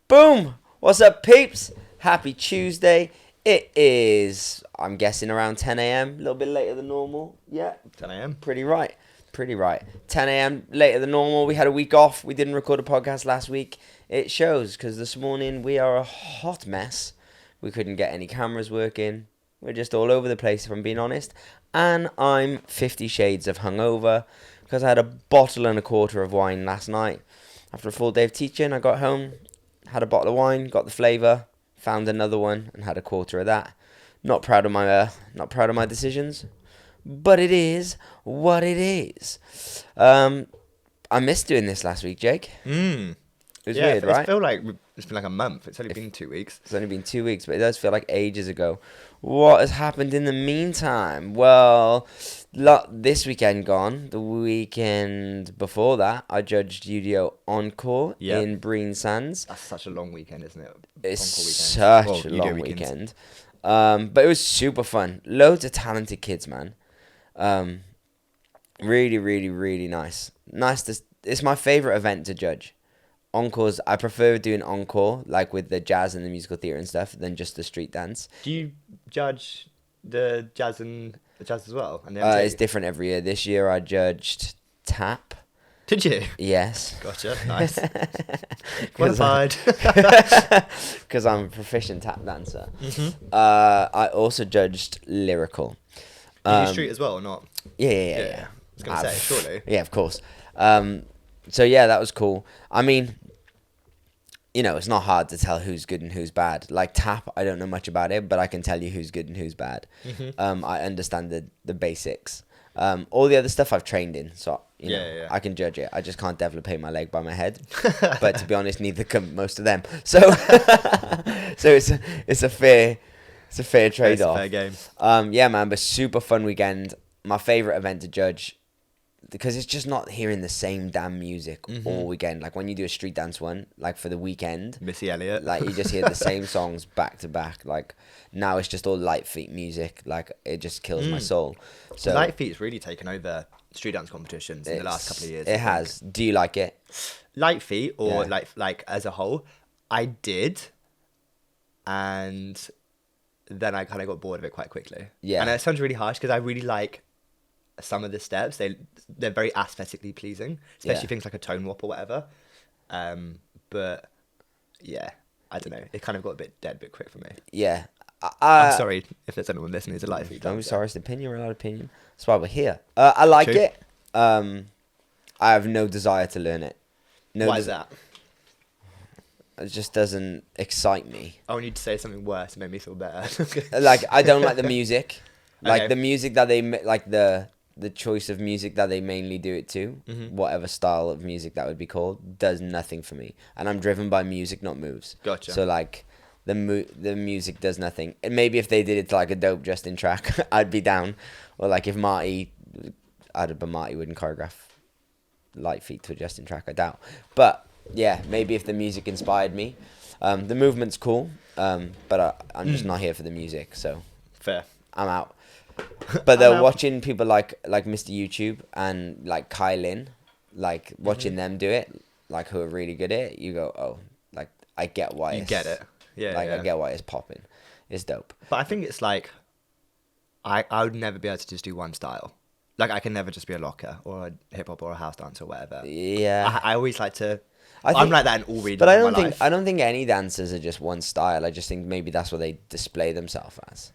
Boom! What's up, peeps? Happy Tuesday. It is, I'm guessing, around 10 a.m. A little bit later than normal. Yeah. 10 a.m. Pretty right. 10 a.m. later than normal. We had a week off. We didn't record a podcast last week. It shows because this morning we are a hot mess. We couldn't get any cameras working. We're just all over the place, if I'm being honest. And I'm 50 shades of hungover because I had a bottle and a quarter of wine last night. After a full day of teaching, I got home, had a bottle of wine, got the flavour, found another one, and had a quarter of that. Not proud of my decisions, but it is what it is. I missed doing this last week, Jake. It was weird, right? I feel like it's been like a month. It's only been 2 weeks. It's only been 2 weeks, but it does feel like ages ago. What has happened in the meantime? Well, this weekend gone. The weekend before that, I judged UDO Encore in Breen Sands. That's such a long weekend, isn't it? It's such a long weekend. But it was super fun. Loads of talented kids, man. Really, really, really nice. It's my favourite event to judge. Encores, I prefer doing encore, like with the jazz and the musical theatre and stuff, than just the street dance. Do you judge the jazz as well? And it's different every year. This year I judged tap. Did you? Yes. Gotcha. Nice. Qualified. Because I'm a proficient tap dancer. Mm-hmm. I also judged lyrical. Did you street as well or not? Yeah. I was going to say, surely. Yeah, of course. So yeah, that was cool. I mean, it's not hard to tell who's good and who's bad. Like tap, I don't know much about it, but I can tell you who's good and who's bad. Mm-hmm. I understand the basics. All the other stuff I've trained in, so I can judge it. I just can't develop my leg by my head. But to be honest, neither can most of them. So, it's a fair trade off. It's a fair game. Yeah, man, but super fun weekend. My favorite event to judge. Because it's just not hearing the same damn music all weekend. Like when you do a street dance one, like for the weekend, Missy Elliott, like you just hear the same songs back to back. Like now it's just all light feet music. Like it just kills my soul. So light feet's really taken over street dance competitions in the last couple of years. It has. Do you like it? Light feet or like as a whole, I did, and then I kind of got bored of it quite quickly. Yeah, and it sounds really harsh because I really like some of the steps. They're very aesthetically pleasing, especially things like a tone wop or whatever. But yeah, I don't know. It kind of got a bit dead, a bit quick for me. Yeah. I'm sorry if there's anyone listening who's a light feet. Don't be sorry. It's an opinion. We're allowed opinion. That's why we're here. I like it. I have no desire to learn it. Why is that? It just doesn't excite me. I want you to say something worse to make me feel better. Like I don't like the music. Like Okay. the music that they like the choice of music that they mainly do it to, whatever style of music that would be called, does nothing for me. And I'm driven by music, not moves. Gotcha. So like the music does nothing. And maybe if they did it to like a dope Justin track, I'd be down. Or like if Marty wouldn't choreograph light feet to a Justin track, I doubt. But yeah, maybe if the music inspired me. The movement's cool, but I'm just not here for the music, so Fair. I'm out. But they're watching people like Mr. YouTube and like Kylin, like watching them do it, like who are really good at it. You go, oh, like I get why You get it. Yeah. Like I get why it's popping. It's dope. But I think it's like I would never be able to just do one style. Like I can never just be a locker or a hip hop or a house dancer or whatever. Yeah. I always like to. I'm I'm like that in all regions. But I of my don't think life. I don't think any dancers are just one style. I just think maybe that's what they display themselves as.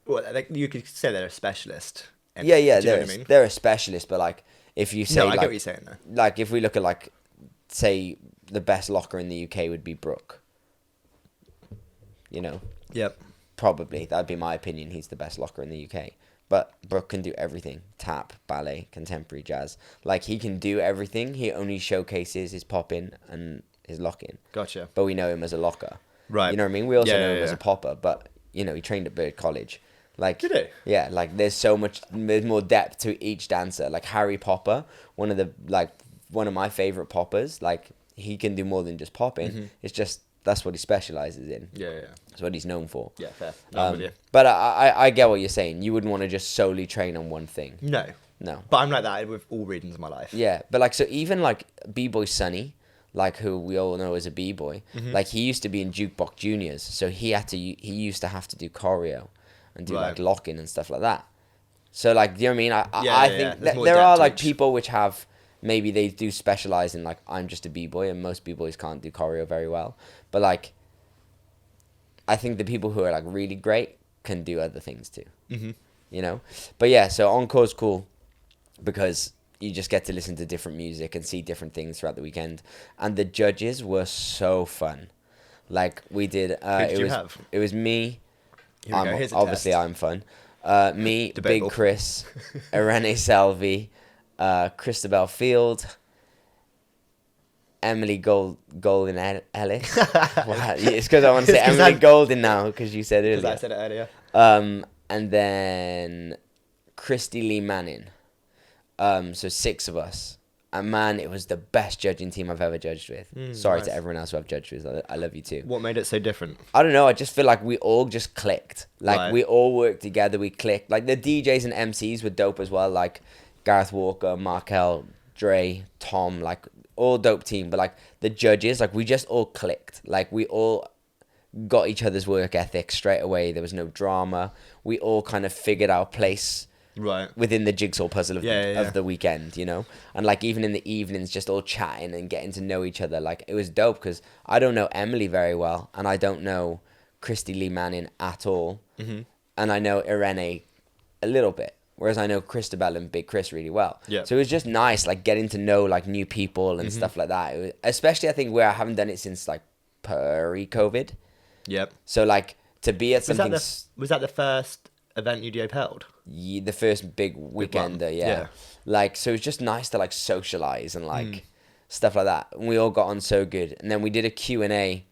Well, like you could say they're a specialist. Yeah, do you know they're what I mean? they're a specialist, but like if you say No, I like, get what you're saying though. like if we look at like say the best locker in the UK would be Brooke. Yep. Probably that'd be my opinion. He's the best locker in the UK. But Brooke can do everything: tap, ballet, contemporary jazz. Like he can do everything. He only showcases his pop-in and his lock-in. Gotcha. But we know him as a locker. Right. You know what I mean? We also Yeah, know him yeah, as yeah. a popper. But he trained at Bird College. Like, Did he? Yeah, like there's more depth to each dancer. Like Harry Popper, one of my favorite poppers. Like he can do more than just popping. It's just that's what he specializes in. Yeah. That's what he's known for. Yeah, fair. No, I'm with you. But I get what you're saying. You wouldn't want to just solely train on one thing. No. No. But I'm like that with all regions of my life. Yeah, but like so even like B-Boy Sunny, like who we all know as a b-boy, like he used to be in Jukebox Juniors, so he used to have to do choreo and do like locking and stuff like that. So like, do you know what I mean? I think that there are like people which have, maybe they do specialize in like, I'm just a b-boy, and most b-boys can't do choreo very well, but like I think the people who are like really great can do other things too. You know? But yeah, so Encore's cool because you just get to listen to different music and see different things throughout the weekend. And the judges were so fun. Like we did, it was me. Obviously I'm fun. Me, Big Chris, Irene Salvi, Christabel Field, Emily Golding-Ellis. It's because I want to say Emily Golding now because you said it earlier. Because I said it earlier. And then Christy Lee Manning. So 6 of us. And man, it was the best judging team I've ever judged with. Sorry to everyone else who I've judged with. I love you too. What made it so different? I don't know. I just feel like we all just clicked. Like we all worked together. We clicked. Like the DJs and MCs were dope as well. Like Gareth Walker, Markel, Dre, Tom. Like all dope team. But like the judges, like we just all clicked. Like we all got each other's work ethic straight away. There was no drama. We all kind of figured our place within the jigsaw puzzle of the weekend, you know? And like even in the evenings, just all chatting and getting to know each other. Like it was dope because I don't know Emily very well, and I don't know Christy Lee Manning at all. And I know Irene a little bit, whereas I know Christabel and Big Chris really well. So it was just nice, like getting to know like new people and stuff like that. It was, especially I think where I haven't done it since like pre-COVID. So like to be at something... Was that the first event UDO held? Yeah, the first big weekend, yeah. Like, so it was just nice to like socialize and like stuff like that. And we all got on so good. And then we did a Q&A.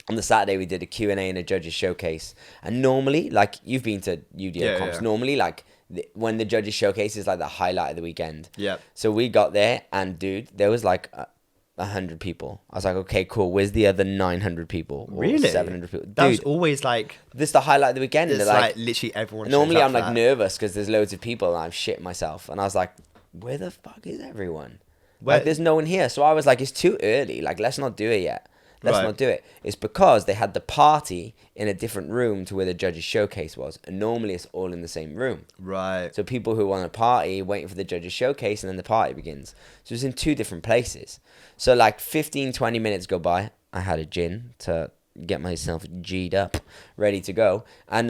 On the Saturday, we did a Q&A and a judges showcase. And normally, like, you've been to UDO comps. Normally, like, when the judges showcase is like the highlight of the weekend. So we got there and, dude, there was like 100 people. I was like, okay, cool. Where's the other 900 people? Or really? 700 people? Dude, that was always like... This is the highlight of the weekend. It's like literally everyone... Normally I'm like nervous because there's loads of people and I'm shit myself. And I was like, where the fuck is everyone? Like, there's no one here. So I was like, it's too early. Like, let's not do it yet. Let's not do it. It's because they had the party in a different room to where the judges showcase was. And normally it's all in the same room. So people who want to party, waiting for the judges showcase, and then the party begins. So it's in 2 different places. So like 15, 20 minutes go by. I had a gin to get myself G'd up, ready to go. And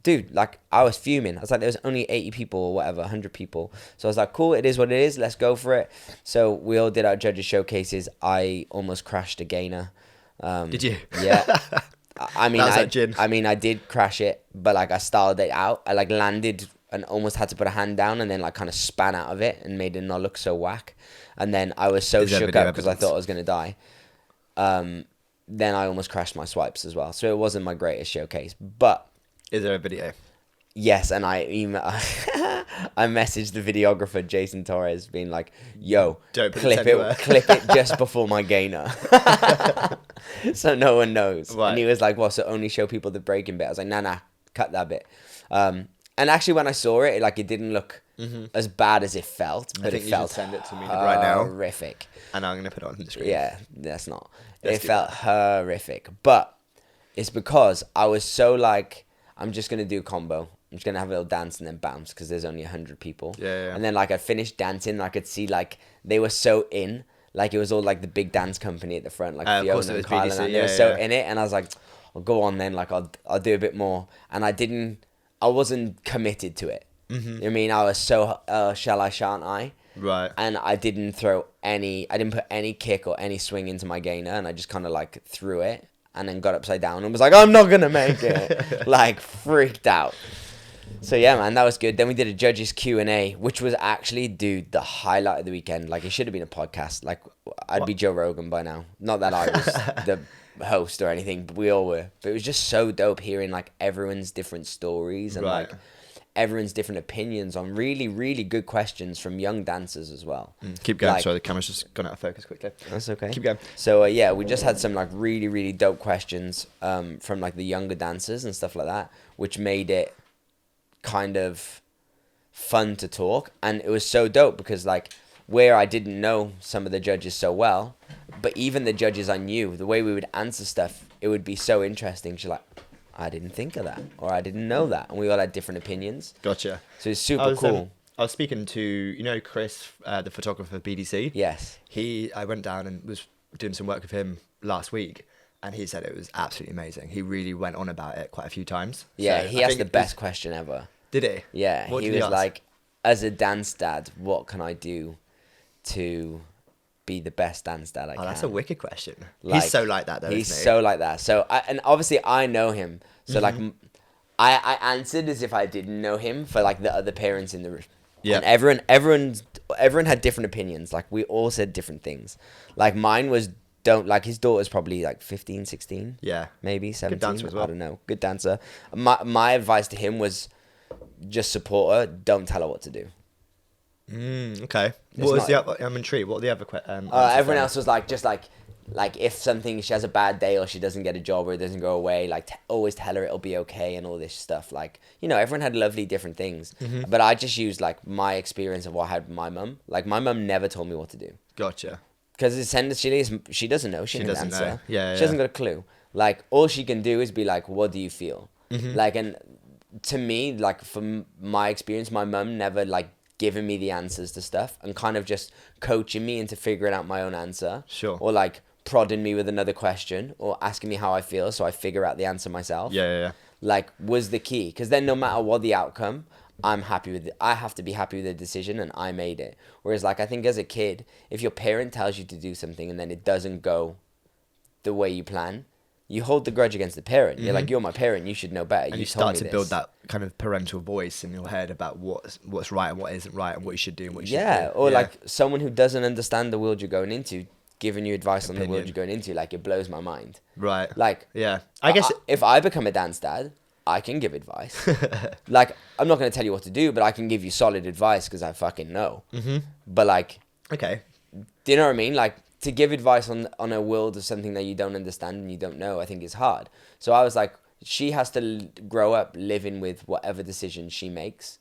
dude, like I was fuming. I was like, there was only 80 people or whatever, 100 people. So I was like, cool, it is what it is. Let's go for it. So we all did our judges showcases. I almost crashed a gainer. Did you? Yeah. I mean, I did crash it, but like I styled it out. I like landed and almost had to put a hand down and then like kind of span out of it and made it not look so whack. And then I was so shook up because I thought I was going to die. Then I almost crashed my swipes as well. So it wasn't my greatest showcase, but... Is there a video? Yes, and I messaged the videographer Jason Torres, being like, "Yo, clip it just before my gainer, so no one knows." And he was like, "Well, so only show people the breaking bit." I was like, "Nah, cut that bit." And actually, when I saw it, like it didn't look as bad as it felt, but it felt send it to me right now. Horrific. And I'm gonna put it on the screen. Yeah, that's not. It felt horrific, but it's because I was so like, I'm just going to do a combo. I'm just going to have a little dance and then bounce because there's only 100 people. And then like I finished dancing and I could see like they were so in. Like it was all like the big dance company at the front. Like Fiona and Kyle and they were so in it. And I was like, I'll go on then. Like I'll do a bit more. And I wasn't committed to it. You know what I mean? I was so shall I, shan't I? And I didn't put any kick or any swing into my gainer. And I just kind of like threw it. And then got upside down and was like, I'm not going to make it. Like, freaked out. So, yeah, man, that was good. Then we did a judges Q&A, which was actually, dude, the highlight of the weekend. Like, it should have been a podcast. Like, I'd be Joe Rogan by now. Not that I was the host or anything, but we all were. But it was just so dope hearing, like, everyone's different stories and, like, everyone's different opinions on really, really good questions from young dancers as well. Keep going. Like, sorry, the camera's just gone out of focus quickly. That's okay. Keep going. So, yeah, we just had some, like, really, really dope questions from, like, the younger dancers and stuff like that, which made it kind of fun to talk. And it was so dope because, like, where I didn't know some of the judges so well, but even the judges I knew, the way we would answer stuff, it would be so interesting. She's like, I didn't think of that, or I didn't know that, and we all had different opinions. Gotcha. So it's super cool. I was speaking to, Chris, the photographer BDC. Yes. I went down and was doing some work with him last week, and he said it was absolutely amazing. He really went on about it quite a few times. Yeah, So he asked the best question ever. Did he? Yeah, What he did he was ask? like, as a dance dad, what can I do to be the best dance dad I can? Oh, that's a wicked question. Like, he's so like that, though, he's isn't he? so like that. So, and obviously I know him. So, like, I answered as if I didn't know him for, like, the other parents in the room. Yeah. And everyone had different opinions. Like, we all said different things. Like, mine was, his daughter's probably, like, 15, 16. Yeah. Maybe 17. Good dancer as well. I don't know. Good dancer. My advice to him was just support her. Don't tell her what to do. Okay. I'm intrigued. What were the other questions? Everyone else was like, just like if she has a bad day or she doesn't get a job or it doesn't go away, like always tell her it'll be okay and all this stuff. Like, everyone had lovely different things, but I just used like my experience of what I had with my mum. Like, my mum never told me what to do. Gotcha. Because essentially she doesn't know. She doesn't know. answer. Yeah, she hasn't got a clue. Like, all she can do is be like, what do you feel? Like, and to me, like, from my experience, my mum never like giving me the answers to stuff and kind of just coaching me into figuring out my own answer. Sure. Or like prodding me with another question or asking me how I feel so I figure out the answer myself. Yeah. Like, was the key. Because then no matter what the outcome, I'm happy with it. I have to be happy with the decision and I made it. Whereas, like, I think as a kid, if your parent tells you to do something and then it doesn't go the way you plan, you hold the grudge against the parent. You're like, you're my parent, you should know better. And you told start me to this. build that kind of parental voice in your head about what's right and what isn't right and what you should do and what you shouldn't do. Or like someone who doesn't understand the world you're going into, giving you advice on the Opinion. world you're going into, like, it blows my mind. Right. Like, yeah. I guess if I become a dance dad, I can give advice. Like, I'm not going to tell you what to do, but I can give you solid advice because I fucking know. But like, okay. do you know what I mean? Like, to give advice on a world of something that you don't understand and you don't know, I think is hard. So I was like, she has to grow up living with whatever decision she makes.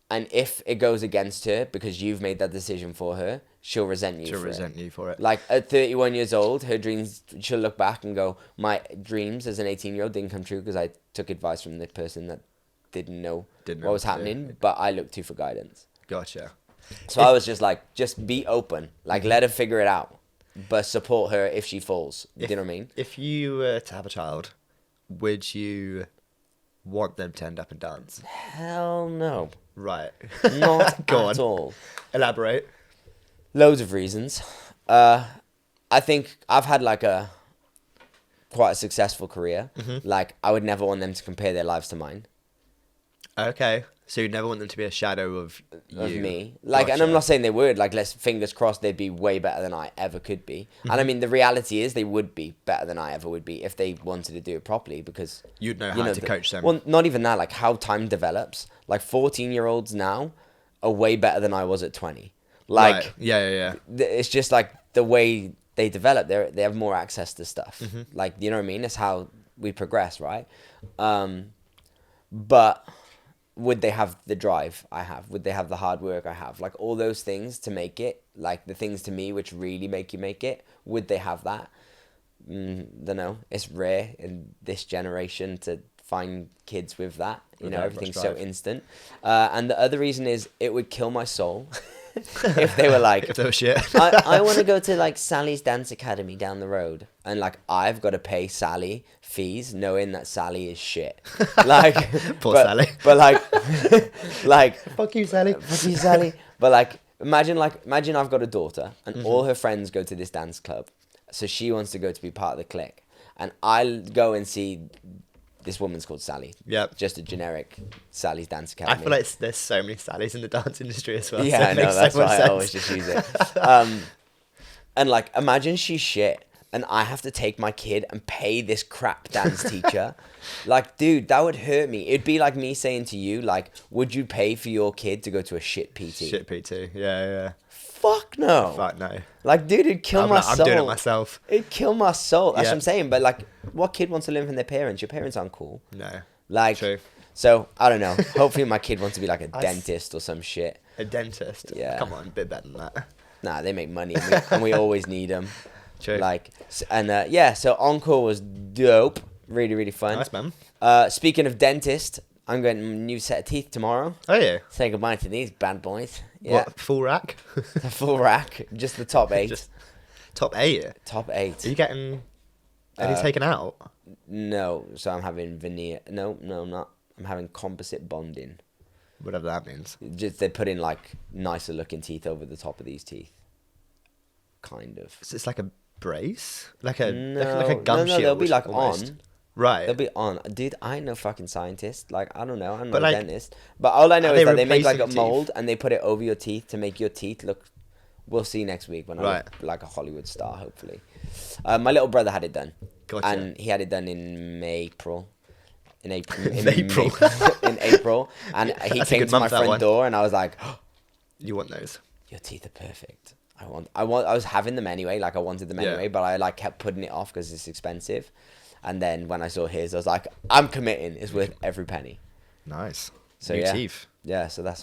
And if it goes against her because you've made that decision for her, she'll resent you for it. Like, at 31 years old, her dreams, she'll look back and go, my dreams as an 18-year-old didn't come true because I took advice from the person that didn't know what was happening, but I looked to for guidance. Gotcha. So I was just like, just be open. Like, let her figure it out, but support her if she falls. Do you know what I mean? If you were to have a child, would you want them to end up and dance? Hell no. Right. Not Go at on. all. Elaborate. Loads of reasons. I think I've had like quite a successful career. Like, I would never want them to compare their lives to mine. Okay. So you never want them to be a shadow of you. Of me. Like, and I'm not saying they would. Like, let's fingers crossed they'd be way better than I ever could be. And I mean, the reality is they would be better than I ever would be if they wanted to do it properly, because You'd know how to coach them. Well, not even that. Like, how time develops. Like, 14-year-olds now are way better than I was at 20. Like, right. Yeah. It's just like the way they develop. They have more access to stuff. Like, you know what I mean? It's how we progress, right? But would they have the drive I have? Would they have the hard work I have? Like, all those things to make it, like the things to me which really make you make it, would they have that? Don't know. It's rare in this generation to find kids with that. You know, everything's so instant. And the other reason is it would kill my soul if they were like, if they were shit. I want to go to like Sally's dance academy down the road, and like I've got to pay Sally fees knowing that Sally is shit. Like, Poor Sally. But like Fuck you, Sally. fuck you, Sally. But like imagine I've got a daughter and all her friends go to this dance club, so she wants to go to be part of the clique, and I'll go and see this woman's called Sally. Yep. Just a generic Sally's dance academy. I feel like there's so many Sallys in the dance industry as well. Yeah, so I it know, makes that's so much why I sense. always just use it. And like, imagine she's shit and I have to take my kid and pay this crap dance teacher. Like, dude, that would hurt me. It'd be like me saying to you, like, would you pay for your kid to go to a shit PT? Shit PT. Yeah. Fuck no. Fuck no. Like, dude, it'd kill my soul. I'm doing it myself. It'd kill my soul. That's Yeah. what I'm saying. But like, what kid wants to learn from their parents? Your parents aren't cool. No. Like, True. so I don't know. Hopefully my kid wants to be like a dentist or some shit. A dentist. Yeah. Come on, a bit better than that. Nah, they make money, and we always need them. True. Like, yeah. So Encore was dope. Really, really fun. Nice, man. Speaking of dentist, I'm getting a new set of teeth tomorrow. Oh, yeah. Say goodbye to these bad boys. Yeah. What, full rack? The full rack. Just the top 8. Just top 8? Top 8. Are you getting any taken out? No. So I'm having veneer. No, I'm not. I'm having composite bonding. Whatever that means. Just they put in like nicer looking teeth over the top of these teeth. Kind of. So it's like a brace? Like a No, like a gum shield? they'll be like almost. on. Right. They'll be on. Dude, I ain't no fucking scientist. Like, I don't know. I'm But, not a like, dentist. But all I know are is they that they make like a replacing teeth? mold and they put it over your teeth to make your teeth look. We'll see next week when I Right. look like a Hollywood star, hopefully. My little brother had it done. Gotcha. And he had it done in April. In April. April. In April. And he That's a came good to my month, that front one. door and I was like, You want those? your teeth are perfect. I was having them anyway. Like, I wanted them Yeah. anyway, but I like kept putting it off because it's expensive. And then when I saw his, I was like, I'm committing. It's worth every penny. Nice. So New yeah, teeth. yeah. So that's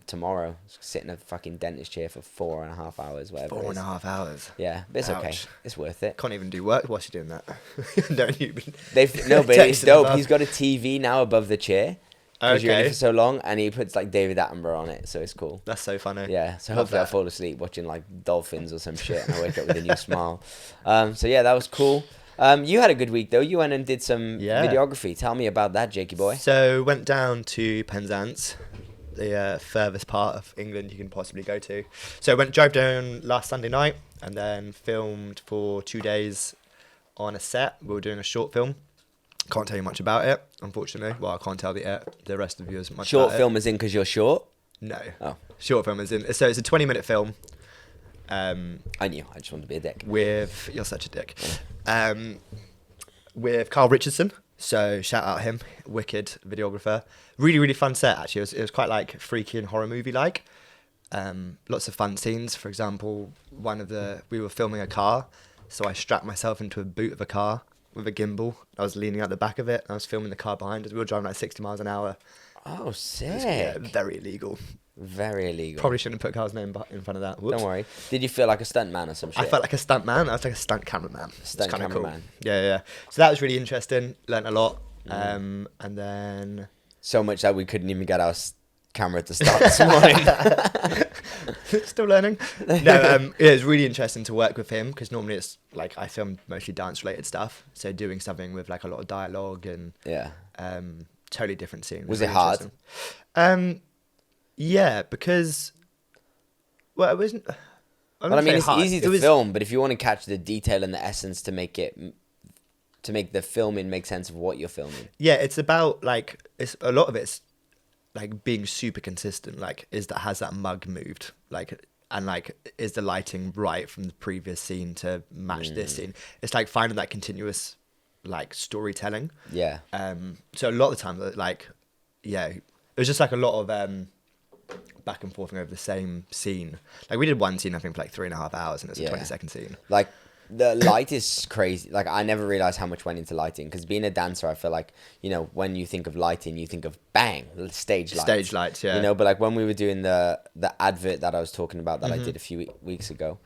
tomorrow. Sit in a fucking dentist chair for 4.5 hours, whatever. it is. 4.5 hours. Yeah, but it's okay. Ouch. It's worth it. Can't even do work whilst you're doing that. Don't you? No, but it's Texting dope. above. He's got a TV now above the chair because you're in it Okay. for so long, and he puts like David Attenborough on it, so it's cool. That's so funny. Yeah, so Love hopefully I'll that. fall asleep watching like dolphins or some shit, and I wake up with a new smile. So yeah, that was cool. You had a good week though. You went and did some Yeah. videography. Tell me about that, Jakey boy. So went down to Penzance, the furthest part of England you can possibly go to. So drove down last Sunday night and then filmed for 2 days on a set. We were doing a short film. Can't tell you much about it, unfortunately. Well, I can't tell the rest of you as much Short about film is in because you're short. it. No. Oh, Short film is in. So it's a 20-minute film. I knew. I just wanted to be a dick. With you're such a dick. With Carl Richardson. So shout out him, wicked videographer. Really, really fun set actually. It was quite like freaky and horror movie like. Lots of fun scenes. For example, we were filming a car, so I strapped myself into a boot of a car with a gimbal. I was leaning out the back of it. And I was filming the car behind us. We were driving like 60 miles an hour. Oh, sick. Yeah, very illegal. Very illegal. Probably shouldn't have put Carl's name in front of that. Whoops. Don't worry. Did you feel like a stuntman or some shit? I felt like a stunt man. I was like a stunt cameraman. Stunt It's kinda cameraman. Cool. Yeah. So that was really interesting. Learned a lot. And then So much that we couldn't even get our camera to start this morning. still learning. No, it was really interesting to work with him because normally it's like I film mostly dance related stuff. So doing something with like a lot of dialogue and Yeah. totally different scene. Was really it hard? interesting. Yeah, because well, it wasn't. Well, I mean, it's hard. easy It to was- film, but if you want to catch the detail and the essence to make the filming make sense of what you're filming. Yeah, it's about like a lot of it's like being super consistent. Like, has that mug moved? Like, and like, is the lighting right from the previous scene to match this scene? It's like finding that continuous like storytelling. Yeah. So a lot of the time, like, yeah, it was just like a lot of back and forth over the same scene. Like we did one scene I think for like 3.5 hours, and it's a Yeah. 20-second scene. Like, the light is crazy. Like, I never realized how much went into lighting because being a dancer, I feel like, you know, when you think of lighting, you think of bang, stage lights. Stage lights, yeah. You know, but like when we were doing the advert that I was talking about that I did a few weeks ago,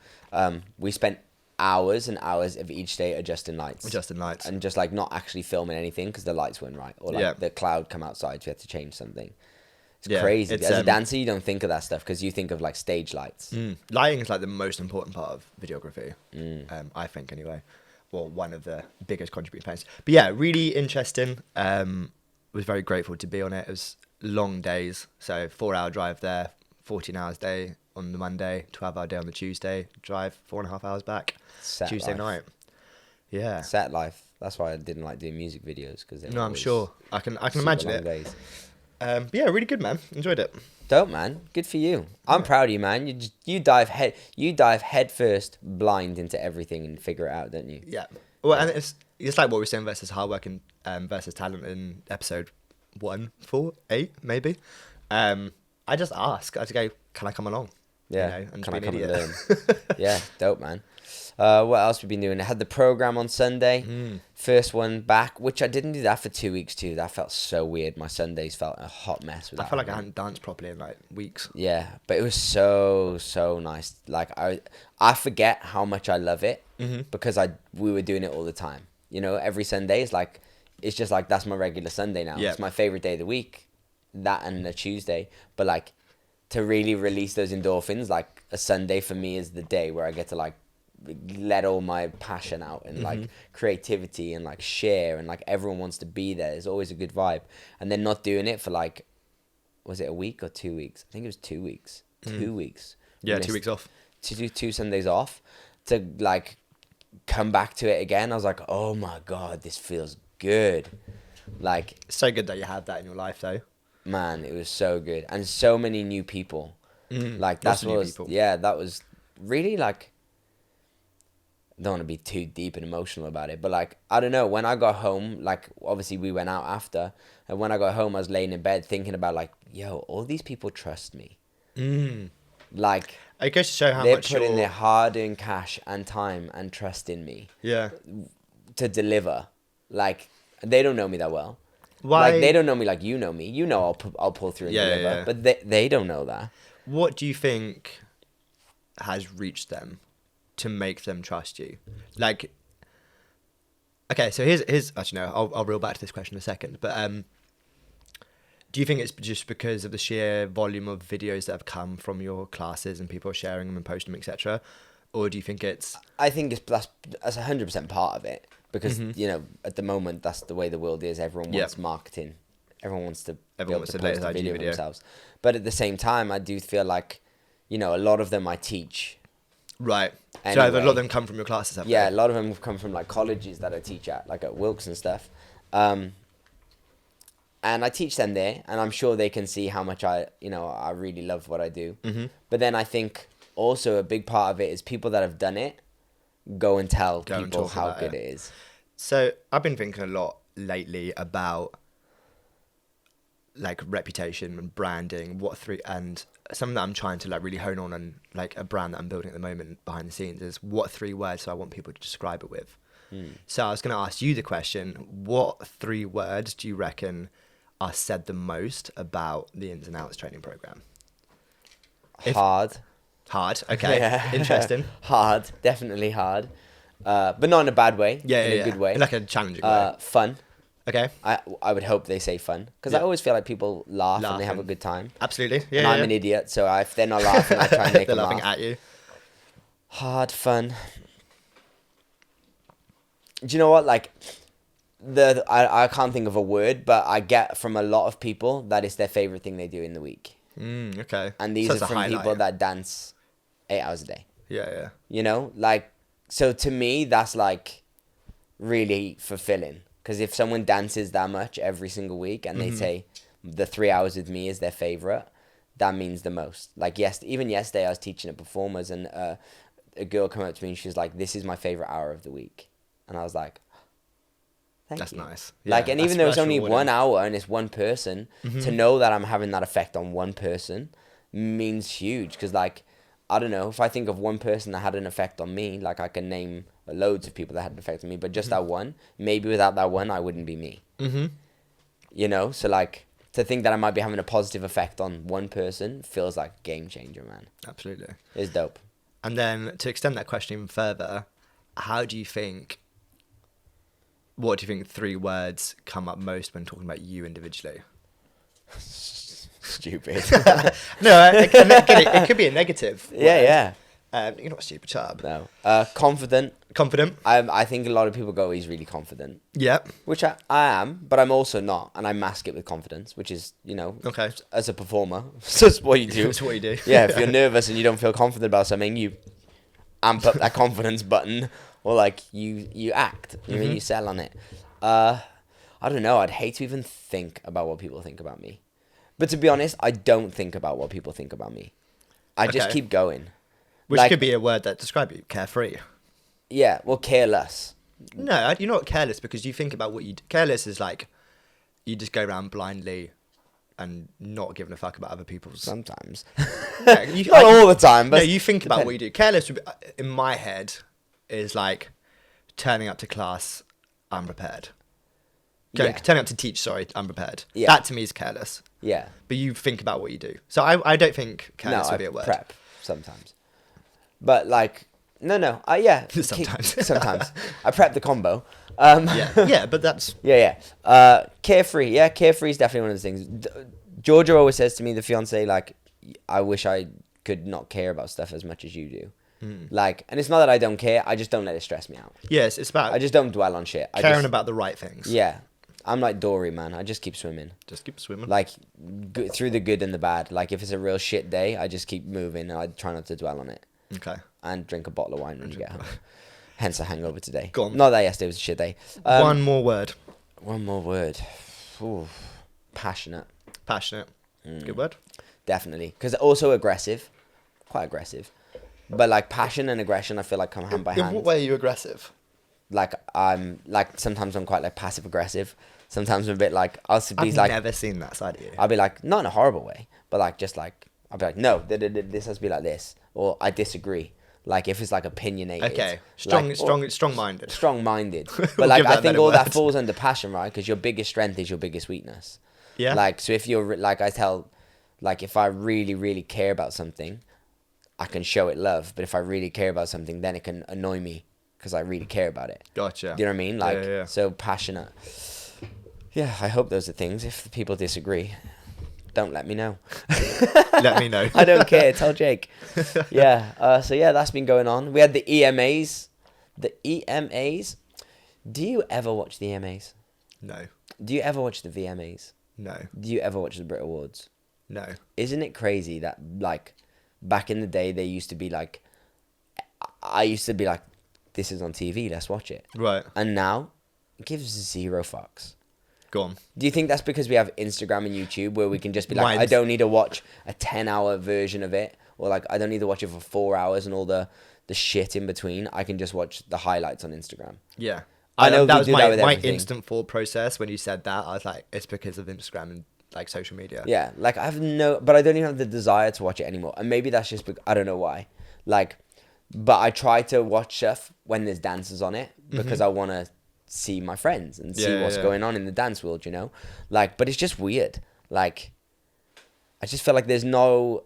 we spent hours and hours of each day adjusting lights. Adjusting lights. And just like not actually filming anything because the lights weren't right. Or like Yeah. the cloud come outside, so you had to change something. It's Yeah, crazy. it's, As a dancer, you don't think of that stuff because you think of like stage lights. Lighting is like the most important part of videography, I think anyway. Well, one of the biggest contributing parts. But yeah, really interesting. Was very grateful to be on it. It was long days, so 4-hour drive there, 14 hours day on the Monday, 12-hour day on the Tuesday, drive 4.5 hours back Set Tuesday life. night. Yeah. Set life. That's why I didn't like doing music videos because No, I'm sure. I can imagine it. Days. But yeah, really good, man. Enjoyed it. Dope, man. Good for you. I'm proud of you, man. You dive head first, blind into everything and figure it out, don't you? Yeah. Well, and it's like what we were saying versus hard work and versus talent in episode 148, maybe. I just ask. I just go, can I come along? Yeah. You know, and Can just I be an come and idiot. learn? Yeah, dope, man. What else we been doing? I had the program on Sunday. Mm. First one back, which I didn't do that for 2 weeks too. That felt so weird. My Sundays felt a hot mess. I felt like I hadn't danced properly in like weeks. Yeah, but it was so nice. Like I forget how much I love it because we were doing it all the time. You know, every Sunday is like, it's just like, that's my regular Sunday now. Yeah. It's my favorite day of the week, that and a Tuesday. But like, to really release those endorphins, like a Sunday for me is the day where I get to like let all my passion out and like creativity and like share, and like everyone wants to be there. There's always a good vibe. And then not doing it for like, was it a week or 2 weeks? I think it was 2 weeks. 2 weeks. Yeah, 2 weeks off. To do 2 Sundays off, to like come back to it again. I was like, oh my God, this feels good. Like, It's so good that you have that in your life, though. man, it was so good. And so many new people. Like, Lots that's of what new was, people. yeah, that was really like, I don't want to be too deep and emotional about it, but like, I don't know, when I got home, like, obviously we went out after, and when I got home, I was laying in bed thinking about like, yo, all these people trust me. Like, It goes to show how they're much putting you're... their hard-earned cash and time and trust in me Yeah. to deliver. Like, they don't know me that well. Why... Like, they don't know me like you know me. You know I'll pull through and Yeah, deliver. yeah. But they don't know that. What do you think has reached them to make them trust you? Like, okay, so here's actually no, I'll reel back to this question in a second. But do you think it's just because of the sheer volume of videos that have come from your classes and people are sharing them and posting them, etc., or do you think it's... I think that's 100% part of it, because you know, at the moment that's the way the world is. Everyone wants marketing. Everyone wants to Everyone wants to post a video of themselves. But at the same time, I do feel like, you know, a lot of them I teach. Right. Anyway. So a lot of them come from your classes, have Yeah, they? a lot of them have come from like colleges that I teach at, like at Wilkes and stuff. And I teach them there, and I'm sure they can see how much I really love what I do. But then I think also a big part of it is people that have done it go and tell people how good it is. So I've been thinking a lot lately about like reputation and branding, and something that I'm trying to like really hone on, and like a brand that I'm building at the moment behind the scenes is, what 3 words do I want people to describe it with? So I was going to ask you the question, what 3 words do you reckon are said the most about the Ins and Outs training program? Hard. Hard, okay. Yeah. Interesting. Hard, definitely hard. But not in a bad way. Yeah, in a good way. In like a challenging way. Fun. Okay. I would hope they say fun, because I always feel like people laugh and they have a Laughing. good time. Absolutely. Yeah. And I'm an idiot, so if they're not laughing, I try and make They're them laughing laugh. at you. Hard, fun. Do you know what? Like, I can't think of a word, but I get from a lot of people that it's their favorite thing they do in the week. Okay. And these So are it's a from highlight. people that dance 8 hours a day. Yeah. You know, like, so to me, that's like really fulfilling. Because if someone dances that much every single week and they say the 3 hours with me is their favorite, that means the most. Like, even yesterday I was teaching at performers, and a girl came up to me and she was like, "This is my favorite hour of the week." And I was like, That's you. nice. Like, Yeah, and that's even though it's only rewarding. 1 hour and it's one person, to know that I'm having that effect on one person means huge. Because, like, I don't know, if I think of one person that had an effect on me, like, I can name loads of people that had an effect on me, but just that one, maybe without that one, I wouldn't be me. You know? So, like, to think that I might be having a positive effect on one person feels like a game changer, man. Absolutely. It's dope. And then to extend that question even further, what do you think 3 words come up most when talking about you individually? Stupid. No, it could be a negative word. Yeah. You're not stupid, chub. No. Confident. Confident. I think a lot of people go, he's really confident. Yeah. Which I am, but I'm also not. And I mask it with confidence, which is, you know, Okay. as a performer, that's what you do. That's what you do. Yeah, if you're nervous and you don't feel confident about something, you amp up that confidence button, or like you act. You mean, you sell on it. I don't know. I'd hate to even think about what people think about me. But to be honest, I don't think about what people think about me. I just Okay. keep going. Which Like, could be a word that describes you. Carefree. Yeah, well, careless. No, you're not careless because you think about what you do. Careless is like you just go around blindly and not giving a fuck about other people's... Sometimes. No, Not all the time, but no, you think about what you do. Careless would be, in my head, is like turning up to class unprepared. Yeah. Turning up to teach, sorry, unprepared. Yeah. That to me is careless. Yeah. But you think about what you do. So I don't think careless would be a word. Prep sometimes. But like, no. Yeah. Sometimes. Sometimes. I prep the combo. Yeah, but that's... Yeah. Carefree. Yeah, carefree is definitely one of the things. Georgia always says to me, the fiance, like, I wish I could not care about stuff as much as you do. Like, and it's not that I don't care, I just don't let it stress me out. Yes, it's about... I just don't dwell on shit. Caring about the right things. Yeah. I'm like Dory, man. I just keep swimming. Just keep swimming. Like, through the good and the bad. Like, if it's a real shit day, I just keep moving and I try not to dwell on it. Okay. And drink a bottle of wine when you get home. Hence a hangover today. Go on. Not that yesterday was a shit day. One more word. One more word. Ooh. Passionate. Passionate. Good word. Definitely. Because also aggressive. Quite aggressive. But like passion and aggression, I feel like come hand by hand. In what way are you aggressive? Like sometimes I'm quite like passive aggressive. Sometimes I'm a bit like I've like never seen that side of you. I'll be like, not in a horrible way, but like just like I'll be like, no, this has to be like this, or I disagree. Like if it's like opinionated. Okay. Strong-minded. Strong-minded. We'll But like give that I think better all that words. falls under passion, right? Because your biggest strength is your biggest weakness. Yeah. Like so if you're like I tell, like if I really really care about something, I can show it love. But if I really care about something, then it can annoy me because I really care about it. Gotcha. Do you know what I mean? Like Yeah. so passionate. Yeah, I hope those are things. If people disagree, don't let me know. Let me know. I don't care. Tell Jake. Yeah. So yeah, that's been going on. We had the EMAs. The EMAs. Do you ever watch the EMAs? No. Do you ever watch the VMAs? No. Do you ever watch the Brit Awards? No. Isn't it crazy that like back in the day they used to be like, I used to be like, this is on TV, let's watch it. Right. And now it gives zero fucks. Go on. Do you think that's because we have Instagram and YouTube where we can just be like, I don't need to watch a 10-hour version of it, or like I don't need to watch it for 4 hours and all the shit in between. I can just watch the highlights on Instagram. Yeah. I know that we was do that with my everything. instant thought process when you said that. I was like, it's because of Instagram and like social media. Yeah, like I but I don't even have the desire to watch it anymore. And maybe that's just I don't know why. Like, but I try to watch stuff when there's dances on it because I want to see my friends and see what's going on in the dance world, you know? Like, but it's just weird. Like, I just feel like there's no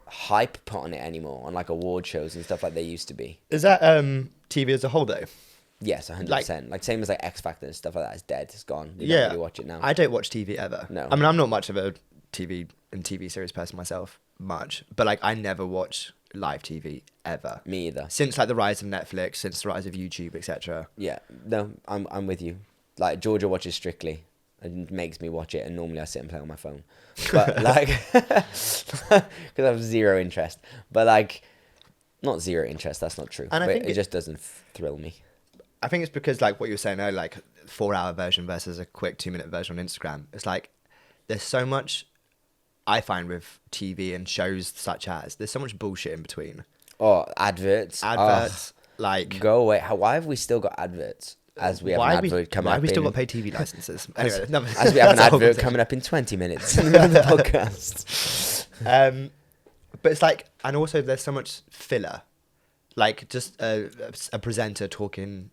hype put on it anymore on like award shows and stuff like they used to be. Is that TV as a whole though? Yes, 100%. Like same as like X Factor and stuff like that. It's dead. It's gone. We Yeah. don't really watch it now. I don't watch TV ever. No. I mean, I'm not much of a TV series person myself, but like I never watch live TV ever. Me either. Since like the rise of Netflix, since the rise of YouTube, etc. Yeah, no, I'm with you. Like Georgia watches Strictly and makes me watch it, and normally I sit and play on my phone. But like, because I have zero interest. But like, not zero interest. That's not true. And I but think it just doesn't thrill me. I think it's because like what you were saying earlier, like 4-hour version versus a quick 2-minute version on Instagram. It's like there's so much I find with TV and shows such as there's so much bullshit in between. Oh, adverts. Like Go away. Why have we still got adverts? As we have an advert coming up. Why have we still got paid TV licenses? Anyway, as we have an advert coming up in 20 minutes in the middle of the podcast. But it's like, and also there's so much filler. Like just a presenter talking,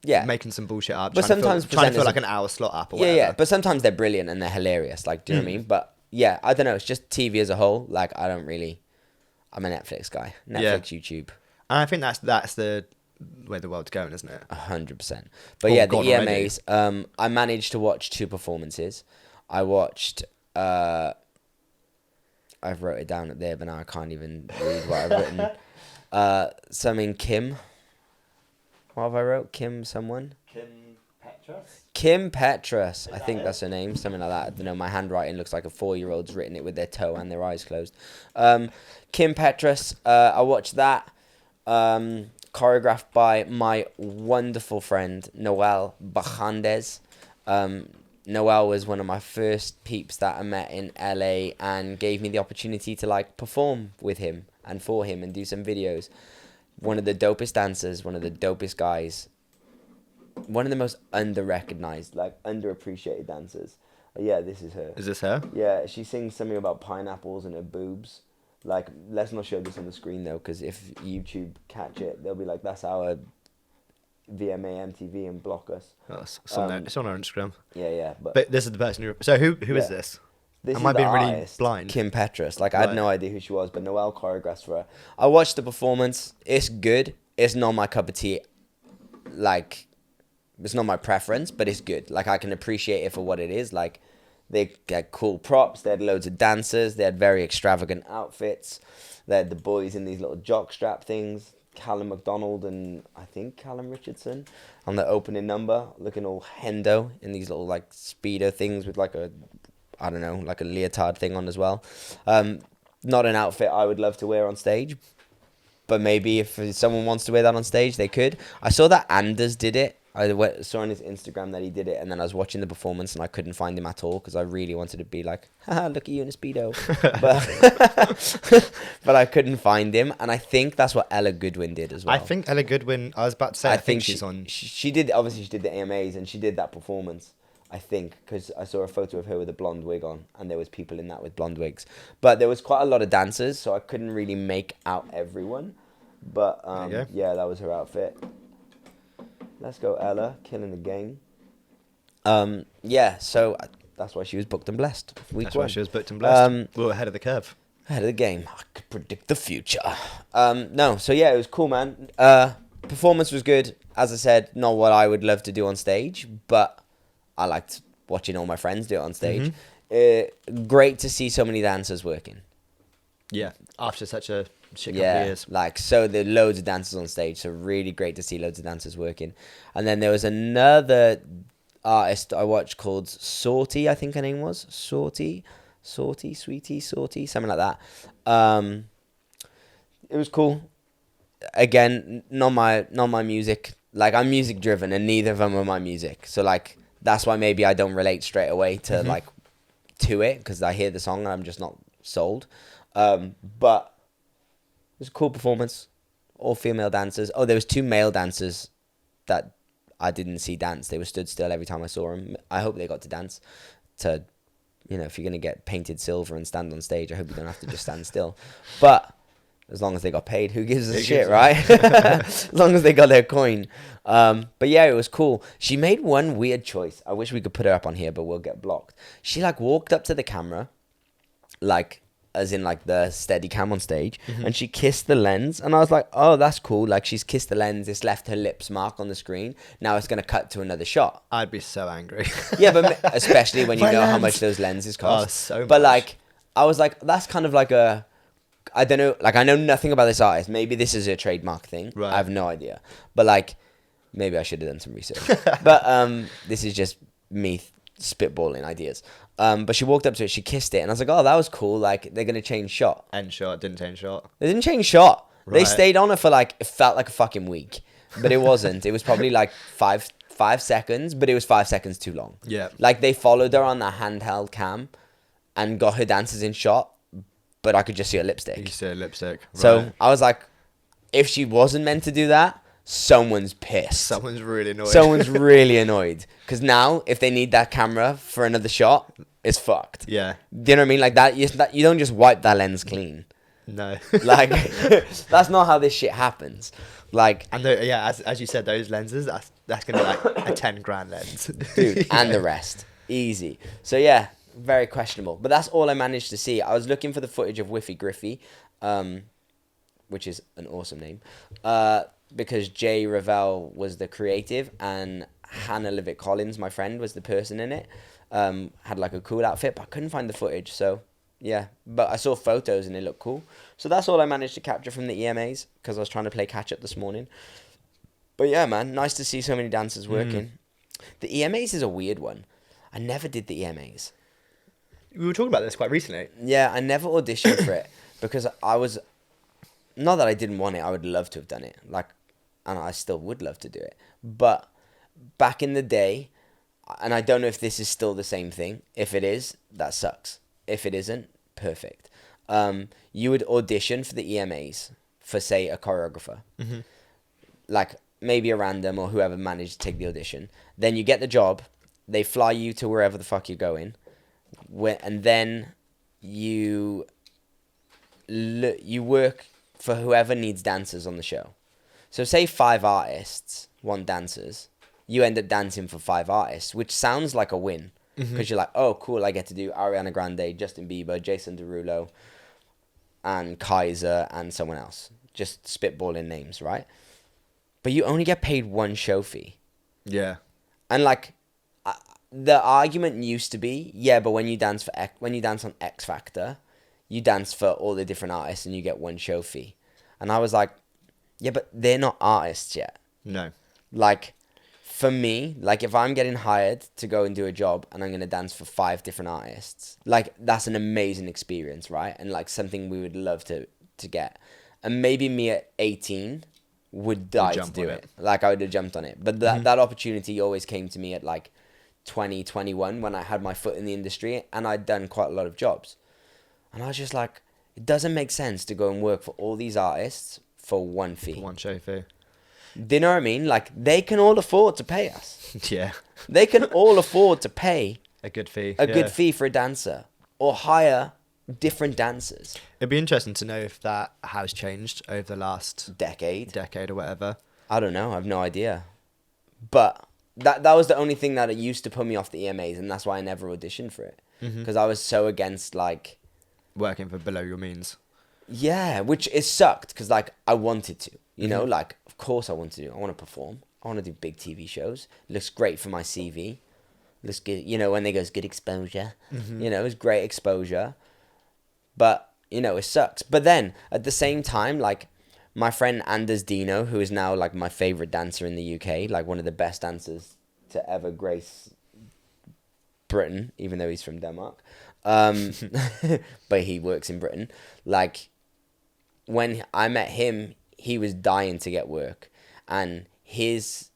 making some bullshit up. But sometimes trying to fill like an hour slot up or whatever. Yeah. But sometimes they're brilliant and they're hilarious. Like, do you know what I mean? But yeah, I don't know. It's just TV as a whole. Like, I'm a Netflix guy. Netflix, YouTube. And I think that's the way the world's going, isn't it? 100%. But yeah, the EMAs. I managed to watch 2 performances. I watched. I've wrote it down up there, but now I can't even read what I've written. Something Kim. What have I wrote? Kim someone? Kim Petras. I think that's her name. Something like that. I don't know. My handwriting looks like a 4-year-old's written it with their toe and their eyes closed. Kim Petras. I watched that. Choreographed by my wonderful friend, Noel Bajandes. Noel was one of my first peeps that I met in LA and gave me the opportunity to like perform with him and for him and do some videos. One of the dopest dancers, one of the dopest guys, one of the most under-recognized, like underappreciated dancers. Yeah, this is her. Is this her? Yeah, she sings something about pineapples and her boobs. Like, let's not show this on the screen though, because if YouTube catch it, they'll be like, that's our VMA MTV and block us. Oh, it's on our Instagram. Yeah. But this is the person So who is Yeah. this? This Am is I the being really artist, blind? Kim Petras. Like, I had Right. no idea who she was, but Noelle choreographed for her. I watched the performance. It's good. It's not my cup of tea. Like, it's not my preference, but it's good. Like, I can appreciate it for what it is. Like, they had cool props. They had loads of dancers. They had very extravagant outfits. They had the boys in these little jockstrap things. Callum McDonald and I think Callum Richardson on the opening number, looking all hendo in these little like speedo things with like a, I don't know, like a leotard thing on as well. Not an outfit I would love to wear on stage, but maybe if someone wants to wear that on stage, they could. I saw that Anders did it. Saw on his Instagram that he did it, and then I was watching the performance and I couldn't find him at all because I really wanted to be like, haha, look at you in a Speedo. but I couldn't find him, and I think that's what Ella Goodwin did as well. I think Ella Goodwin, I was about to say, I think she's on... She did, obviously she did the AMAs and she did that performance, I think, because I saw a photo of her with a blonde wig on, and there was people in that with blonde wigs. But there was quite a lot of dancers, so I couldn't really make out everyone. But yeah, that was her outfit. Let's go, Ella, killing the game. Yeah, so that's why she was booked and blessed. That's why she was booked and blessed. We were ahead of the curve. Ahead of the game. I could predict the future. No, so yeah, it was cool, man. Performance was good. As I said, not what I would love to do on stage, but I liked watching all my friends do it on stage. Great to see so many dancers working. Yeah, after such a shit couple of years. Like, so there are loads of dancers on stage, so really great to see loads of dancers working. And then there was another artist I watched called Sorty, I think her name was. Sorty, Sweetie, something like that. It was cool. Again, not my music. Like, I'm music driven, and neither of them are my music. So, like, that's why maybe I don't relate straight away to, like, to it, because I hear the song and I'm just not sold. But it was a cool performance. All female dancers. Oh, there was 2 male dancers that I didn't see dance. They were stood still every time I saw them. I hope they got to dance. To, you know, if you're going to get painted silver and stand on stage, I hope you don't have to just stand still. But as long as they got paid, who gives a shit, right? As long as they got their coin. But yeah, it was cool. She made one weird choice. I wish we could put her up on here, but we'll get blocked. She, like, walked up to the camera, like, as in, like, the steady cam on stage, and she kissed the lens, and I was like, oh, that's cool. Like, she's kissed the lens, it's left her lips mark on the screen, now it's going to cut to another shot. I'd be so angry. Yeah, but especially when you know how much those lenses cost. Oh, so much. But, like, I was like, that's kind of like a, I don't know, like, I know nothing about this artist. Maybe this is a trademark thing. Right. I have no idea. But, like, maybe I should have done some research. But this is just me spitballing ideas. But she walked up to it, she kissed it, and I was like, oh, that was cool. Like, they're going to change shot. End shot, didn't change shot. They didn't change shot. Right. They stayed on her for, like, it felt like a fucking week. But it wasn't. It was probably, like, five seconds, but it was 5 seconds too long. Yeah. Like, they followed her on the handheld cam and got her dancers in shot, but I could just see her lipstick. You see a lipstick. So Right. I was like, if she wasn't meant to do that, someone's pissed. Someone's really annoyed. Someone's really annoyed. Because now, if they need that camera for another shot, it's fucked. Yeah. Do you know what I mean? Like, that you don't just wipe that lens clean. No. Like, that's not how this shit happens. Like, And yeah, as you said, those lenses, that's going to be like a 10 grand lens. dude, and the rest. Easy. So, yeah, very questionable. But that's all I managed to see. I was looking for the footage of Whiffy Griffy, which is an awesome name, because Jay Revell was the creative, and Hannah Levitt Collins, my friend, was the person in it. Had like a cool outfit, but I couldn't find the footage. So, yeah. But I saw photos and it looked cool. So that's all I managed to capture from the EMAs, because I was trying to play catch up this morning. But yeah, man, nice to see so many dancers working. The EMAs is a weird one. I never did the EMAs. We were talking about this quite recently. Yeah, I never auditioned for it because I was, not that I didn't want it, I would love to have done it. Like, and I still would love to do it. But back in the day, and I don't know if this is still the same thing. If it is, that sucks. If it isn't, perfect. You would audition for the EMAs for, say, a choreographer. Mm-hmm. Like, maybe a random or whoever managed to take the audition. Then you get the job. They fly you to wherever the fuck you're going. And then you work for whoever needs dancers on the show. So say 5 artists want dancers. You end up dancing for 5 artists, which sounds like a win. Because you're like, oh, cool, I get to do Ariana Grande, Justin Bieber, Jason Derulo, and Kaiser, and someone else. Just spitballing names, right? But you only get paid 1 show fee. Yeah. And like, the argument used to be, yeah, but when you dance on X Factor, you dance for all the different artists and you get 1 show fee. And I was like, yeah, but they're not artists yet. No. Like, for me, like, if I'm getting hired to go and do a job and I'm going to dance for 5 different artists, like, that's an amazing experience, right? And, like, something we would love to get. And maybe me at 18 would die to do it. Like, I would have jumped on it. But that opportunity always came to me at, like, 20, 21 when I had my foot in the industry and I'd done quite a lot of jobs. And I was just like, it doesn't make sense to go and work for all these artists for 1 fee. For 1 show fee. Do you know what I mean? Like, they can all afford to pay us. Yeah. They can all afford to pay A good fee. a good fee for a dancer or hire different dancers. It'd be interesting to know if that has changed over the last Decade or whatever. I don't know. I have no idea. But that was the only thing that it used to put me off the EMAs, and that's why I never auditioned for it. Because I was so against, like... Working for below your means. Yeah, which it sucked, because, like, I wanted to. You know, like, of course I want to do. I want to perform. I want to do big TV shows. It looks great for my CV. Looks good. You know, when they goes good exposure. You know, it's great exposure. But, you know, it sucks. But then, at the same time, like, my friend Anders Dino, who is now, like, my favourite dancer in the UK, like, one of the best dancers to ever grace Britain, even though he's from Denmark. But he works in Britain. Like, when I met him, he was dying to get work. And he's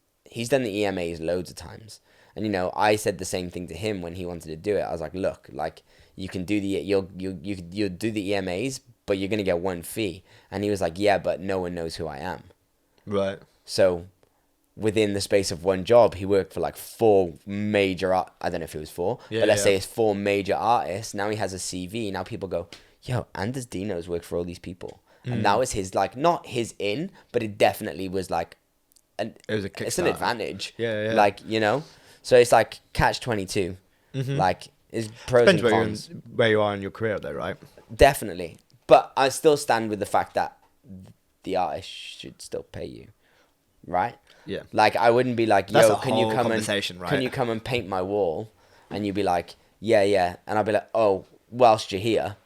done the EMAs loads of times. And, you know, I said the same thing to him when he wanted to do it. I was like, look, like, you can do you'll do the EMAs, but you're going to get 1 fee. And he was like, yeah, but no one knows who I am. Right. So within the space of 1 job, he worked for like 4 major, I don't know if it was 4, but let's say it's 4 major artists. Now he has a CV. Now people go, yo, Anders Dino's worked for all these people. And that was his, like, not his in, but it definitely was like, it's an advantage. Yeah. Like, you know, so it's like catch-22. Like, it's pros and cons. Depends where you are in your career, though, right? Definitely. But I still stand with the fact that the artist should still pay you, right? Yeah. Like, I wouldn't be like, That's yo, a whole conversation, right? Can you come and paint my wall? And you'd be like, yeah. And I'd be like, oh, whilst you're here,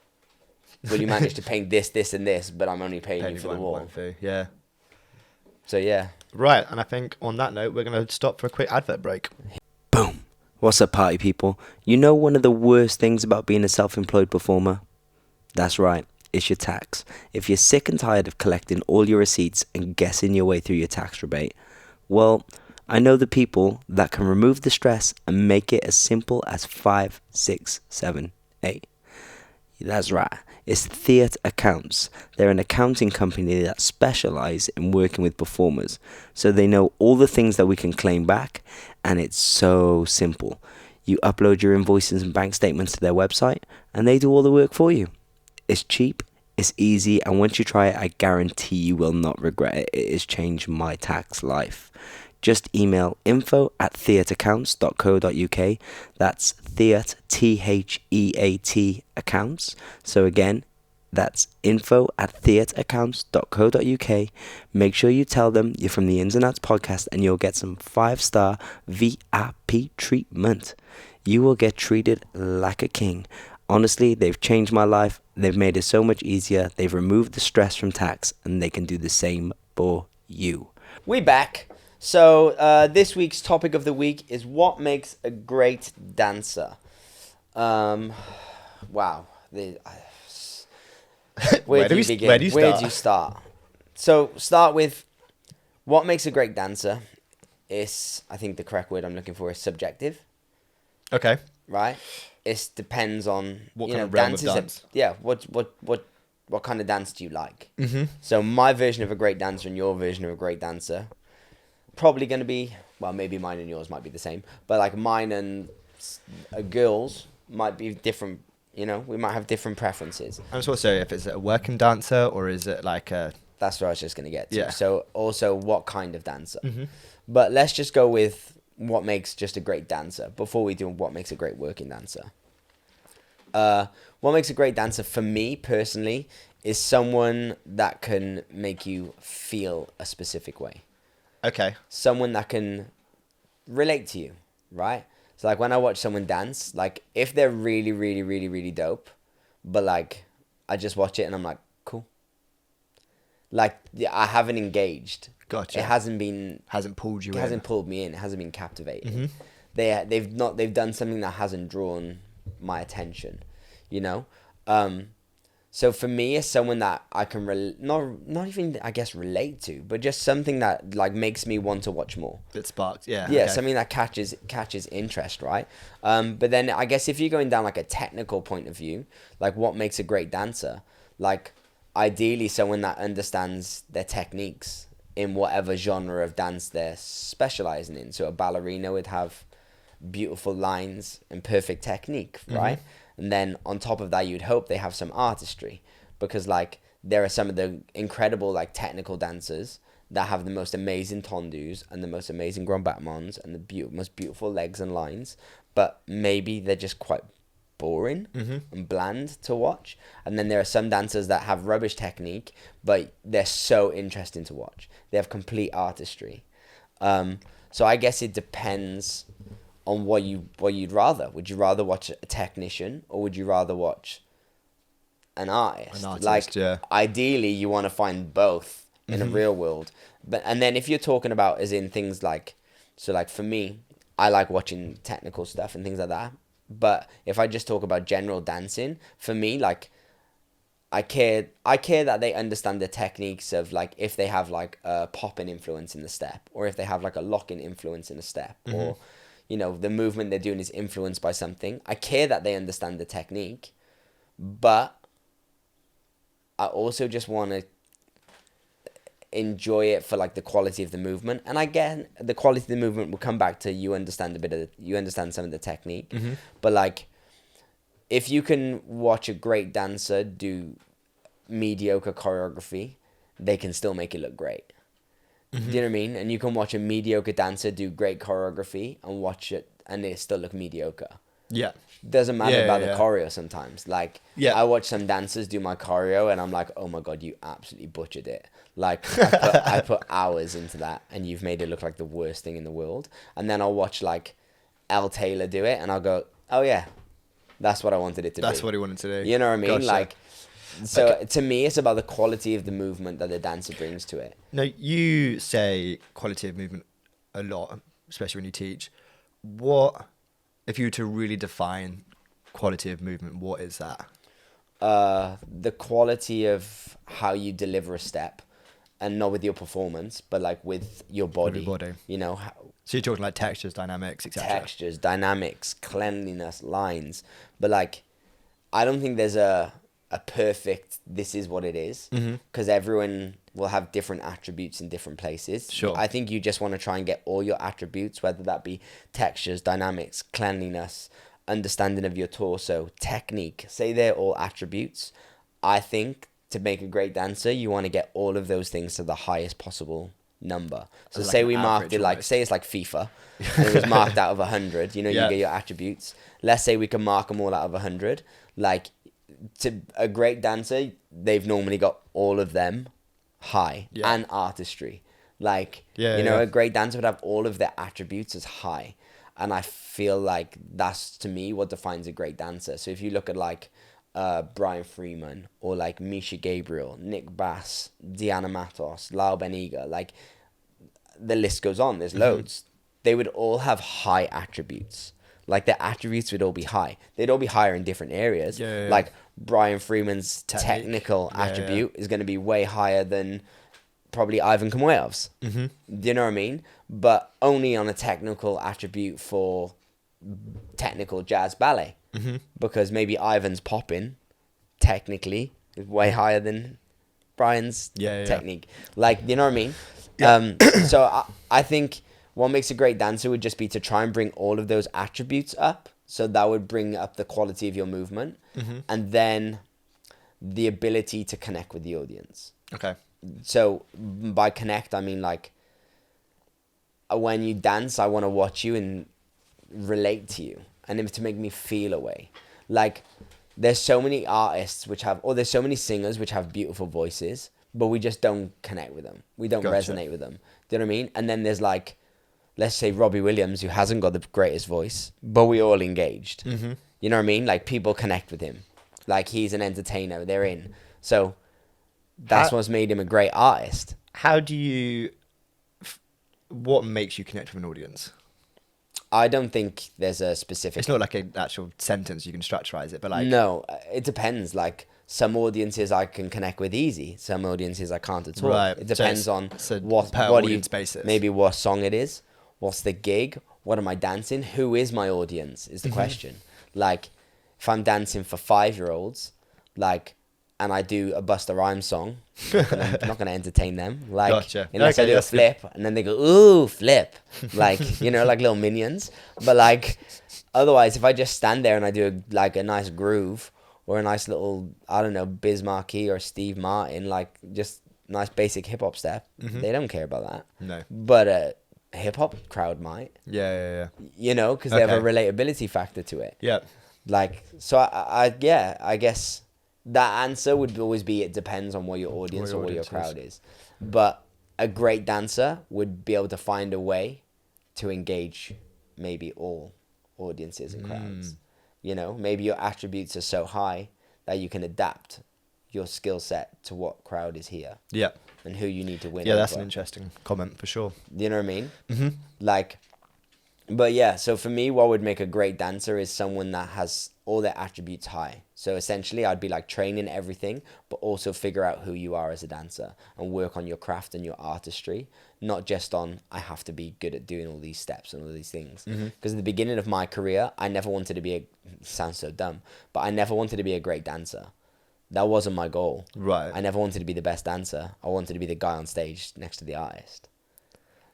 will you manage to paint this, this, and this? But I'm only paying you for the wall. 1 fee. Yeah. So, yeah. Right, and I think on that note, we're going to stop for a quick advert break. Boom. What's up, party people? You know one of the worst things about being a self-employed performer? That's right. It's your tax. If you're sick and tired of collecting all your receipts and guessing your way through your tax rebate, well, I know the people that can remove the stress and make it as simple as 5, 6, 7, 8. That's right. It's Theatre Accounts. They're an accounting company that specialise in working with performers, so they know all the things that we can claim back, and it's so simple. You upload your invoices and bank statements to their website, and they do all the work for you. It's cheap, it's easy, and once you try it, I guarantee you will not regret it. It has changed my tax life. Just email info@theatreaccounts.co.uk. That's Theat, Theat accounts. So again, that's info@theatreaccounts.co.uk. Make sure you tell them you're from the Ins and Outs podcast and you'll get some 5-star VIP treatment. You will get treated like a king. Honestly, they've changed my life. They've made it so much easier. They've removed the stress from tax and they can do the same for you. We back. So this week's topic of the week is what makes a great dancer. Wow. Where do you begin? Where do you start? So start with what makes a great dancer is, I think the correct word I'm looking for is subjective. Okay. Right? It depends on what kind of realm of dance. What kind of dance do you like? So my version of a great dancer and your version of a great dancer probably going to be, well, maybe mine and yours might be the same, but like mine and a girl's might be different. You know, we might have different preferences. I was also if it's a working dancer or is it like a That's what I was just going to get to. Yeah. So also what kind of dancer? Mm-hmm. But let's just go with what makes just a great dancer before we do what makes a great working dancer. What makes a great dancer for me personally is someone that can make you feel a specific way. Okay. Someone that can relate to you, right? So like when I watch someone dance, like if they're really, really, really, really dope, but like I just watch it and I'm like, cool. Like I haven't engaged. Gotcha. It Hasn't pulled you it in. hasn't pulled me in. It hasn't been captivated. Mm-hmm. They've done something that hasn't drawn my attention, you know. So for me, it's someone that I can not even I guess relate to, but just something that like makes me want to watch more. That sparks, yeah. Yeah, okay. something that catches interest, right? But then I guess if you're going down like a technical point of view, like what makes a great dancer, like ideally someone that understands their techniques in whatever genre of dance they're specializing in. So a ballerina would have beautiful lines and perfect technique, right? Mm-hmm. And then on top of that, you'd hope they have some artistry, because like there are some of the incredible like technical dancers that have the most amazing tendus and the most amazing grand battements and the most beautiful legs and lines, but maybe they're just quite boring and bland to watch. And then there are some dancers that have rubbish technique, but they're so interesting to watch. They have complete artistry. So I guess it depends on what you'd rather. Would you rather watch a technician or would you rather watch an artist? Like, yeah. Ideally, you want to find both in a real world. And then if you're talking about as in things like, so like for me, I like watching technical stuff and things like that. But if I just talk about general dancing, for me, like, I care that they understand the techniques of like if they have like a popping influence in the step, or if they have like a locking influence in the step, or you know, the movement they're doing is influenced by something. I care that they understand the technique, but I also just want to enjoy it for like the quality of the movement. And again, the quality of the movement will come back to you understand some of the technique. But like, if you can watch a great dancer do mediocre choreography, they can still make it look great. Do you know what I mean? And you can watch a mediocre dancer do great choreography and watch it and it still look mediocre. Yeah. Doesn't matter about the choreo sometimes. Like, yeah. I watch some dancers do my choreo and I'm like, oh my God, you absolutely butchered it. Like, I put hours into that and you've made it look like the worst thing in the world. And then I'll watch like Elle Taylor do it and I'll go, oh yeah, that's what I wanted it to be. That's what he wanted to do. You know what I mean? Gotcha. Like, so to me, it's about the quality of the movement that the dancer brings to it. Now, you say quality of movement a lot, especially when you teach. What, if you were to really define quality of movement, what is that? The quality of how you deliver a step, and not with your performance, but like with your body. With your body. You know, so you're talking like textures, dynamics, etc. Textures, dynamics, cleanliness, lines. But like, I don't think there's a perfect, this is what it is, because everyone will have different attributes in different places. Sure. I think you just want to try and get all your attributes, whether that be textures, dynamics, cleanliness, understanding of your torso, technique, say they're all attributes. I think to make a great dancer, you want to get all of those things to the highest possible number. So like say we marked it like, almost. say it's like FIFA, and it was marked out of 100, you know, you get your attributes. Let's say we can mark them all out of 100. Like, to a great dancer, they've normally got all of them high and artistry. Like, a great dancer would have all of their attributes as high. And I feel like that's, to me, what defines a great dancer. So if you look at like Brian Freeman or like Misha Gabriel, Nick Bass, Diana Matos, Lau Beniga, like the list goes on. There's loads. They would all have high attributes. Like their attributes would all be high. They'd all be higher in different areas. Like Brian Freeman's technical attribute is going to be way higher than probably Ivan Kamoyev's. Do you know what I mean? But only on a technical attribute for technical jazz ballet. Because maybe Ivan's popping technically is way higher than Brian's technique. Like, you know what I mean? So I think what makes a great dancer would just be to try and bring all of those attributes up. So that would bring up the quality of your movement. And then the ability to connect with the audience. Okay. So by connect, I mean like when you dance, I want to watch you and relate to you, and to make me feel a way. Like there's so many artists there's so many singers which have beautiful voices, but we just don't connect with them. We don't Gotcha. resonate with them. Do you know what I mean? And then there's like, let's say Robbie Williams, who hasn't got the greatest voice, but we all engaged. Mm-hmm. You know what I mean? Like people connect with him. Like he's an entertainer. They're in. So that's what's made him a great artist. How do you... What makes you connect with an audience? I don't think there's a specific... It's not like an actual sentence you can structurize it, but like... No, it depends. Like some audiences I can connect with easy. Some audiences I can't at all. Right. It depends on so what per do you... audience basis. Maybe what song it is. What's the gig? What am I dancing? Who is my audience is the question. Like if I'm dancing for 5-year-olds, like... and I do a Busta Rhymes song, I'm not gonna entertain them. Like Gotcha. unless I Okay, do a that's flip, and then they go, ooh, flip. Like, you know, like little minions. But like otherwise, if I just stand there and I do a nice groove or a nice little, I don't know, Biz Markie or Steve Martin, like just nice basic hip hop step, they don't care about that. No. But a hip hop crowd might. Yeah. You know, because they have a Okay. relatability factor to it. Yeah. Like, so I guess that answer would always be it depends on what your audience or what your crowd is. But a great dancer would be able to find a way to engage maybe all audiences and crowds. You know, maybe your attributes are so high that you can adapt your skill set to what crowd is here Yeah. and who you need to win. Yeah, that's over. an interesting comment for sure. You know what I mean? Mm-hmm. Like, but yeah, so for me, what would make a great dancer is someone that has all their attributes high. So essentially, I'd be like training everything, but also figure out who you are as a dancer and work on your craft and your artistry, not just on, I have to be good at doing all these steps and all these things. Because at the beginning of my career, I never wanted to be sounds so dumb, but I never wanted to be a great dancer. That wasn't my goal. Right. I never wanted to be the best dancer. I wanted to be the guy on stage next to the artist.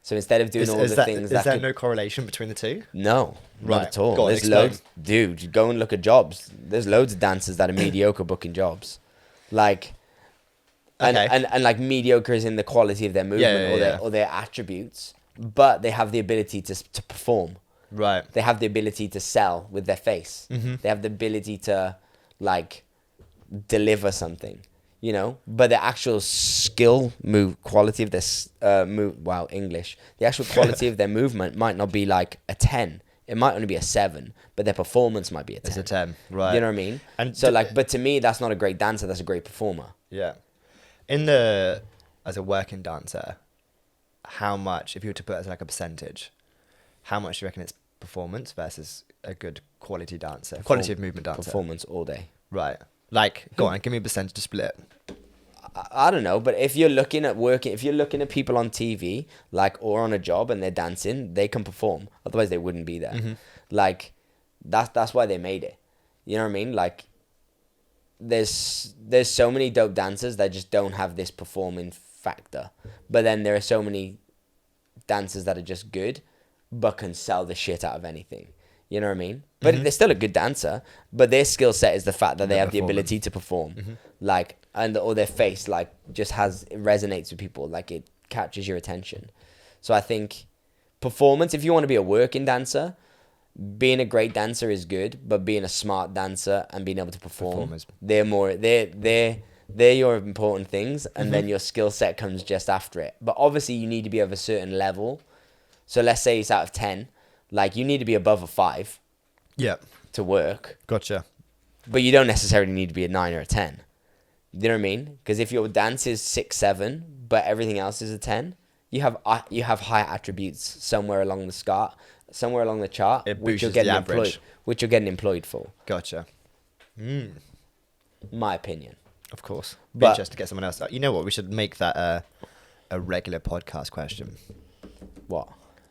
So instead of doing all the things is there no correlation between the two? No, Right. not at all. Go on, There's explain. loads, dude. Go and look at jobs. There's loads of dancers that are mediocre booking jobs, like, and, Okay. and like mediocre is in the quality of their movement or their attributes, but they have the ability to perform. Right. They have the ability to sell with their face. Mm-hmm. They have the ability to like deliver something. You know, but the actual quality of this English. The actual quality of their movement might not be like a 10. It might only be a 7, but their performance might be a 10. It's a 10, right. You know what I mean? And so but to me, that's not a great dancer. That's a great performer. Yeah. As a working dancer, how much, if you were to put it as like a percentage, how much do you reckon it's performance versus a good quality dancer? Quality of movement dancer. Performance all day. Right. Like, go on, give me a percentage split. I don't know, but if you're looking at people on TV, like, or on a job and they're dancing, they can perform. Otherwise, they wouldn't be there. Mm-hmm. Like, that's why they made it. You know what I mean? Like, there's so many dope dancers that just don't have this performing factor. But then there are so many dancers that are just good, but can sell the shit out of anything. You know what I mean? But they're still a good dancer, but their skill set is the fact that they have the ability to perform. Like, or their face, like, just it resonates with people. Like, it captures your attention. So I think performance, if you want to be a working dancer, being a great dancer is good, but being a smart dancer and being able to perform, they're your important things, and then your skill set comes just after it. But obviously, you need to be of a certain level. So let's say it's out of 10. Like, you need to be above a 5 to work. Gotcha. But you don't necessarily need to be a 9 or a 10. You know what I mean? Because if your dance is 6, 7, but everything else is a 10, you have high attributes somewhere along the chart, It which you're boosted getting the employed, average. which you're getting employed for. Gotcha. My opinion. Of course. Be But- interested to get someone else. You know what? We should make that a regular podcast question What?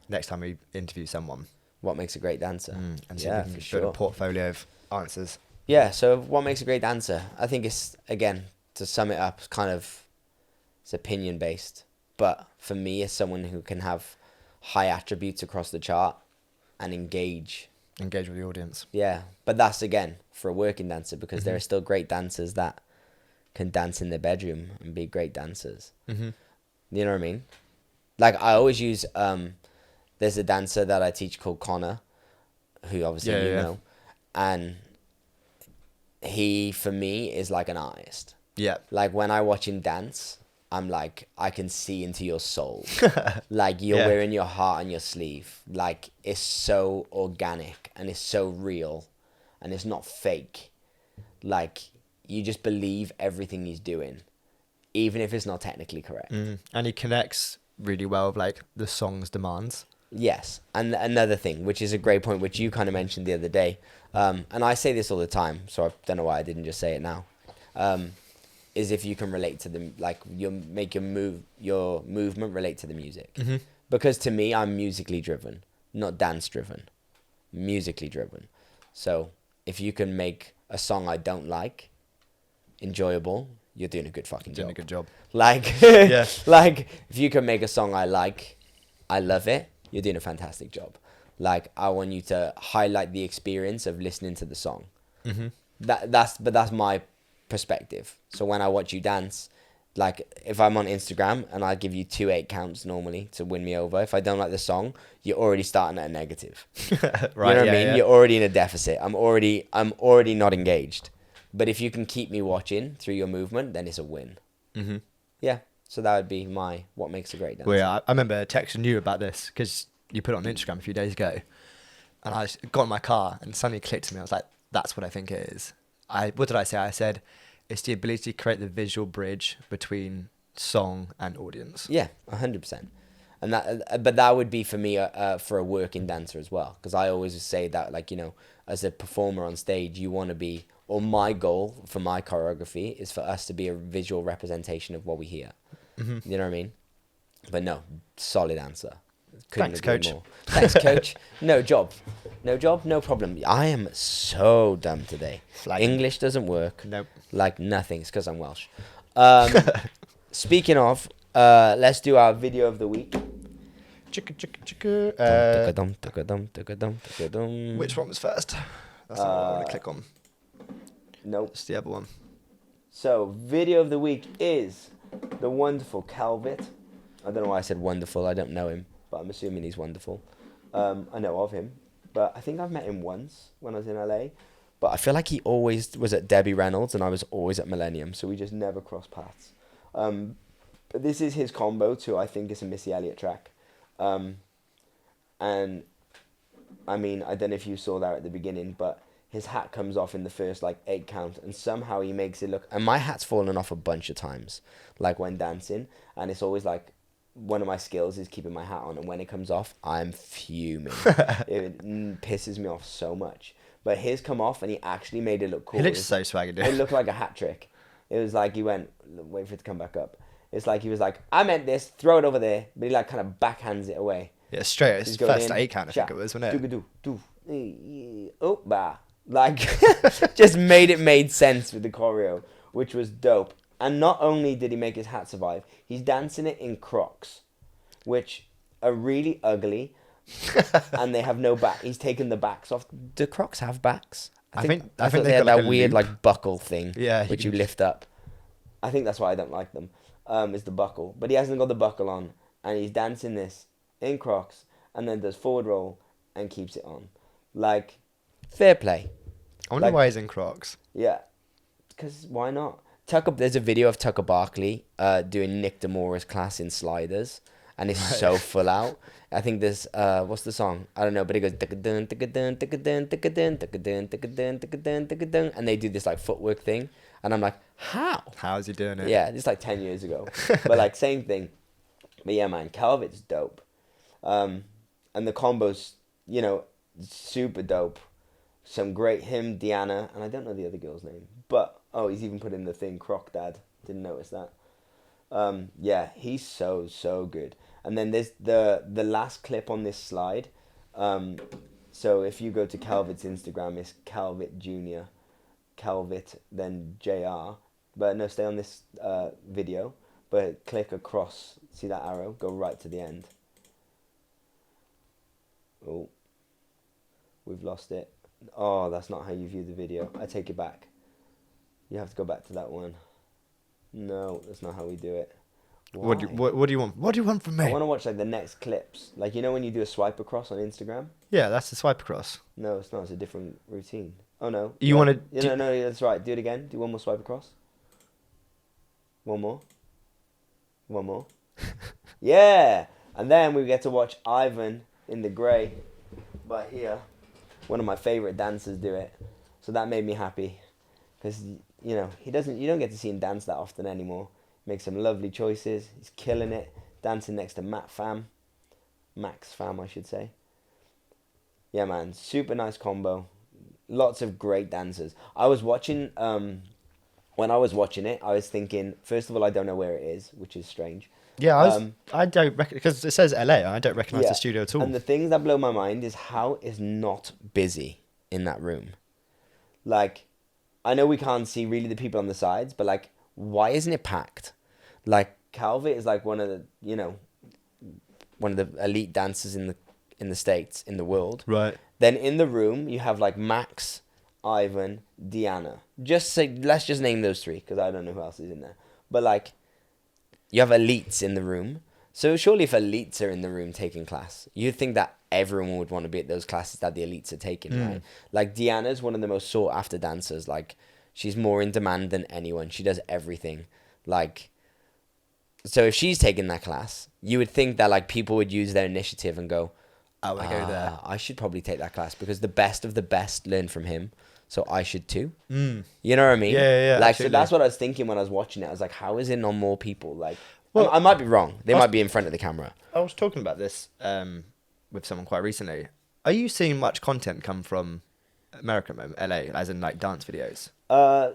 next time we interview someone. What makes a great dancer? And see Yeah, if we for can build sure. a portfolio of answers. Yeah, so what makes a great dancer? I think it's, again, to sum it up, it's opinion based. But for me, it's someone who can have high attributes across the chart and engage. Engage with the audience. Yeah, but that's, again, for a working dancer, because there are still great dancers that can dance in their bedroom and be great dancers. Mm-hmm. You know what I mean? Like, I always use, there's a dancer that I teach called Connor, who obviously you know, and he, for me, is like an artist. Yeah. Like, when I watch him dance, I'm like, I can see into your soul. Like, you're wearing your heart on your sleeve. Like, it's so organic and it's so real and it's not fake. Like, you just believe everything he's doing, even if it's not technically correct. And he connects really well with like the song's demands. Yes. And another thing, which is a great point, which you kind of mentioned the other day, and I say this all the time, so I don't know why I didn't just say it now, is if you can relate to them, like, you make your movement relate to the music. Mm-hmm. Because to me, I'm musically driven, not dance driven, musically driven. So if you can make a song I don't like enjoyable, you're doing a good fucking job. Doing a good job. Like, Yeah. like, if you can make a song I like, I love it, you're doing a fantastic job. Like, I want you to highlight the experience of listening to the song. Mm-hmm. That's my perspective. So when I watch you dance, like, if I'm on Instagram and I give you 2 8 counts normally to win me over, if I don't like the song, you're already starting at a negative. Right. You know what I mean? Yeah. You're already in a deficit. I'm already not engaged. But if you can keep me watching through your movement, then it's a win. Mm-hmm. Yeah. So that would be what makes a great dancer. Well, yeah, I remember texting you about this because you put it on Instagram a few days ago, and I got in my car and suddenly clicked to me. I was like, "That's what I think it is." What did I say? I said it's the ability to create the visual bridge between song and audience. Yeah, 100%. And but that would be for me for a working dancer as well, because I always say that, like, you know, as a performer on stage, you want to be, or my goal for my choreography is for us to be a visual representation of what we hear. Mm-hmm. You know what I mean? But no, solid answer. Couldn't Thanks, agree coach. more. Thanks, coach. No job, no problem. I am so dumb today. Flagging. English doesn't work. Nope. Like nothing. It's because I'm Welsh. Speaking of, let's do our video of the week. Chicka, chicka, chicka. Which one was first? That's not what I want to click on. Nope. It's the other one. So, video of the week is the wonderful Calvit. I don't know why I said wonderful. I don't know him, but I'm assuming he's wonderful. I know of him, but I think I've met him once when I was in LA. But I feel like he always was at Debbie Reynolds and I was always at Millennium, so we just never crossed paths. But this is his combo to, I think, it's a Missy Elliott track. And I mean, I don't know if you saw that at the beginning, but his hat comes off in the first, like, 8 count, and somehow he makes it look... And my hat's fallen off a bunch of times, like, when dancing, and it's always, like, one of my skills is keeping my hat on, and when it comes off, I'm fuming. It pisses me off so much. But his come off, and he actually made it look cool. He looks so swaggy, dude. It looked like a hat trick. It was like he went... Wait for it to come back up. It's like he was like, I meant this, throw it over there, but he, like, kind of backhands it away. Yeah, straight. It's He's going first in, 8 count, I think it was, wasn't it? Oh, bah. Like, just made sense with the choreo, which was dope. And not only did he make his hat survive, he's dancing it in Crocs, which are really ugly, and they have no back. He's taken the backs off. Do Crocs have backs? I think they've they had got, like, that a weird, loop. like, buckle thing, Yeah, which you lift up. I think that's why I don't like them, is the buckle. But he hasn't got the buckle on, and he's dancing this in Crocs, and then does forward roll and keeps it on. Like, fair play. I wonder Like- why he's in Crocs. Yeah, because why not? There's a video of Tucker Barkley doing Nick Demora's class in sliders, and it's so full out. I think there's what's the song? I don't know, but it goes and they do this, like, footwork thing, and I'm like, how? How is he doing it? Yeah, this is like 10 years ago, but, like, same thing. But yeah, man, Calvit's dope, and the combos, you know, super dope. Some great him, Deanna, and I don't know the other girl's name, but he's even put in the thing Croc Dad. Didn't notice that. Yeah, he's so good. And then there's the last clip on this slide. So if you go to Calvit's Instagram, it's Calvit Jr. Calvit, then JR. But no, stay on this video. But click across. See that arrow? Go right to the end. Oh, we've lost it. Oh, that's not how you view the video. I take it back. You have to go back to that one. No, that's not how we do it. What do you want? What do you want from me? I want to watch like the next clips. Like, you know when you do a swipe across on Instagram? Yeah, that's the swipe across. No, it's not. It's a different routine. Oh no. You want to? Yeah, no, yeah, that's right. Do it again. Do one more swipe across. One more. One more. Yeah. And then we get to watch Ivan in the grey. But here, one of my favorite dancers do it. So that made me happy. Because, you know, you don't get to see him dance that often anymore. Makes some lovely choices. He's killing it. Dancing next to Max Fam, I should say. Yeah, man. Super nice combo. Lots of great dancers. I was watching, when I was watching it, I was thinking, first of all, I don't know where it is, which is strange. Yeah, I don't because it says LA. I don't recognize the studio at all. And the things that blow my mind is how it's not busy in that room. Like, I know we can't see really the people on the sides, but like, why isn't it packed? Like, Calvit is like one of the elite dancers in the States, in the world. Right. Then in the room you have like Max, Ivan, Deanna. Let's just name those three because I don't know who else is in there. But like, you have elites in the room. So surely if elites are in the room taking class, you'd think that everyone would want to be at those classes that the elites are taking, right? Like, Deanna's one of the most sought after dancers. Like, she's more in demand than anyone. She does everything. Like, so if she's taking that class, you would think that like people would use their initiative and go, I want to go there. I should probably take that class because the best of the best learn from him. So I should too. Mm. You know what I mean? Yeah. Like, absolutely. so that's what I was thinking when I was watching it. I was like, how is it not more people? Like, Well, I might be wrong. They might be in front of the camera. I was talking about this with someone quite recently. Are you seeing much content come from America, LA, as in like dance videos?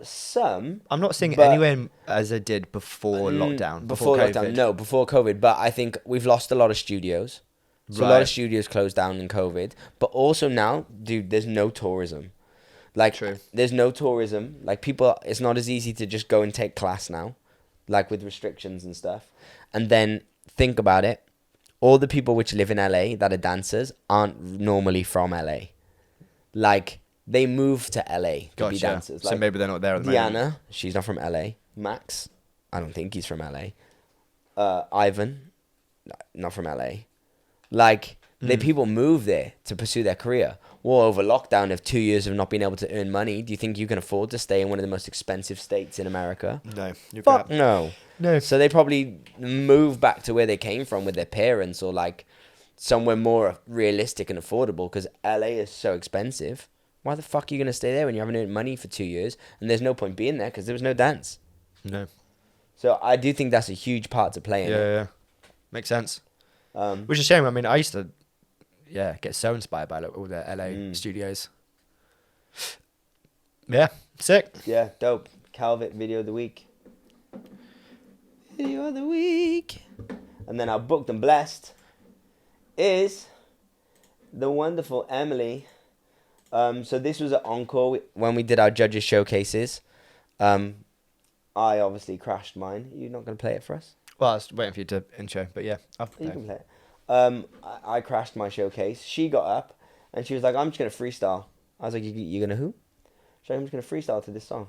Some. I'm not seeing it but- anywhere as I did before lockdown. Before COVID. lockdown. No, before COVID. But I think we've lost a lot of studios. So a lot Right. of studios closed down in COVID. But also now, dude, there's no tourism. Like, True. There's no tourism. Like, people, it's not as easy to just go and take class now. Like, with restrictions and stuff. And then, think about it. All the people which live in LA that are dancers aren't normally from LA. Like, they move to LA to be dancers. So Like, maybe they're not there at the moment. Deanna, she's not from LA. Max, I don't think he's from LA. Ivan, not from LA. Like, the people move there to pursue their career. Well, over lockdown of 2 years of not being able to earn money, do you think you can afford to stay in one of the most expensive states in America? No. Fuck no. No. So they probably move back to where they came from with their parents or like somewhere more realistic and affordable because LA is so expensive. Why the fuck are you going to stay there when you haven't earned money for 2 years and there's no point being there because there was no dance? No. So I do think that's a huge part to play in it. Yeah. Makes sense. Which is a shame. I mean, I used to, get so inspired by all the LA studios. Yeah, sick. Yeah, dope. Calvit video of the week. Video of the week. And then our booked and blessed is the wonderful Emily. So this was an encore when we did our judges showcases. I obviously crashed mine. You're not going to play it for us? Well, I was waiting for you to intro, but yeah. You can play it. I crashed my showcase. She got up and she was like, I'm just going to freestyle. I was like, you're going to who? She's like, I'm just going to freestyle to this song.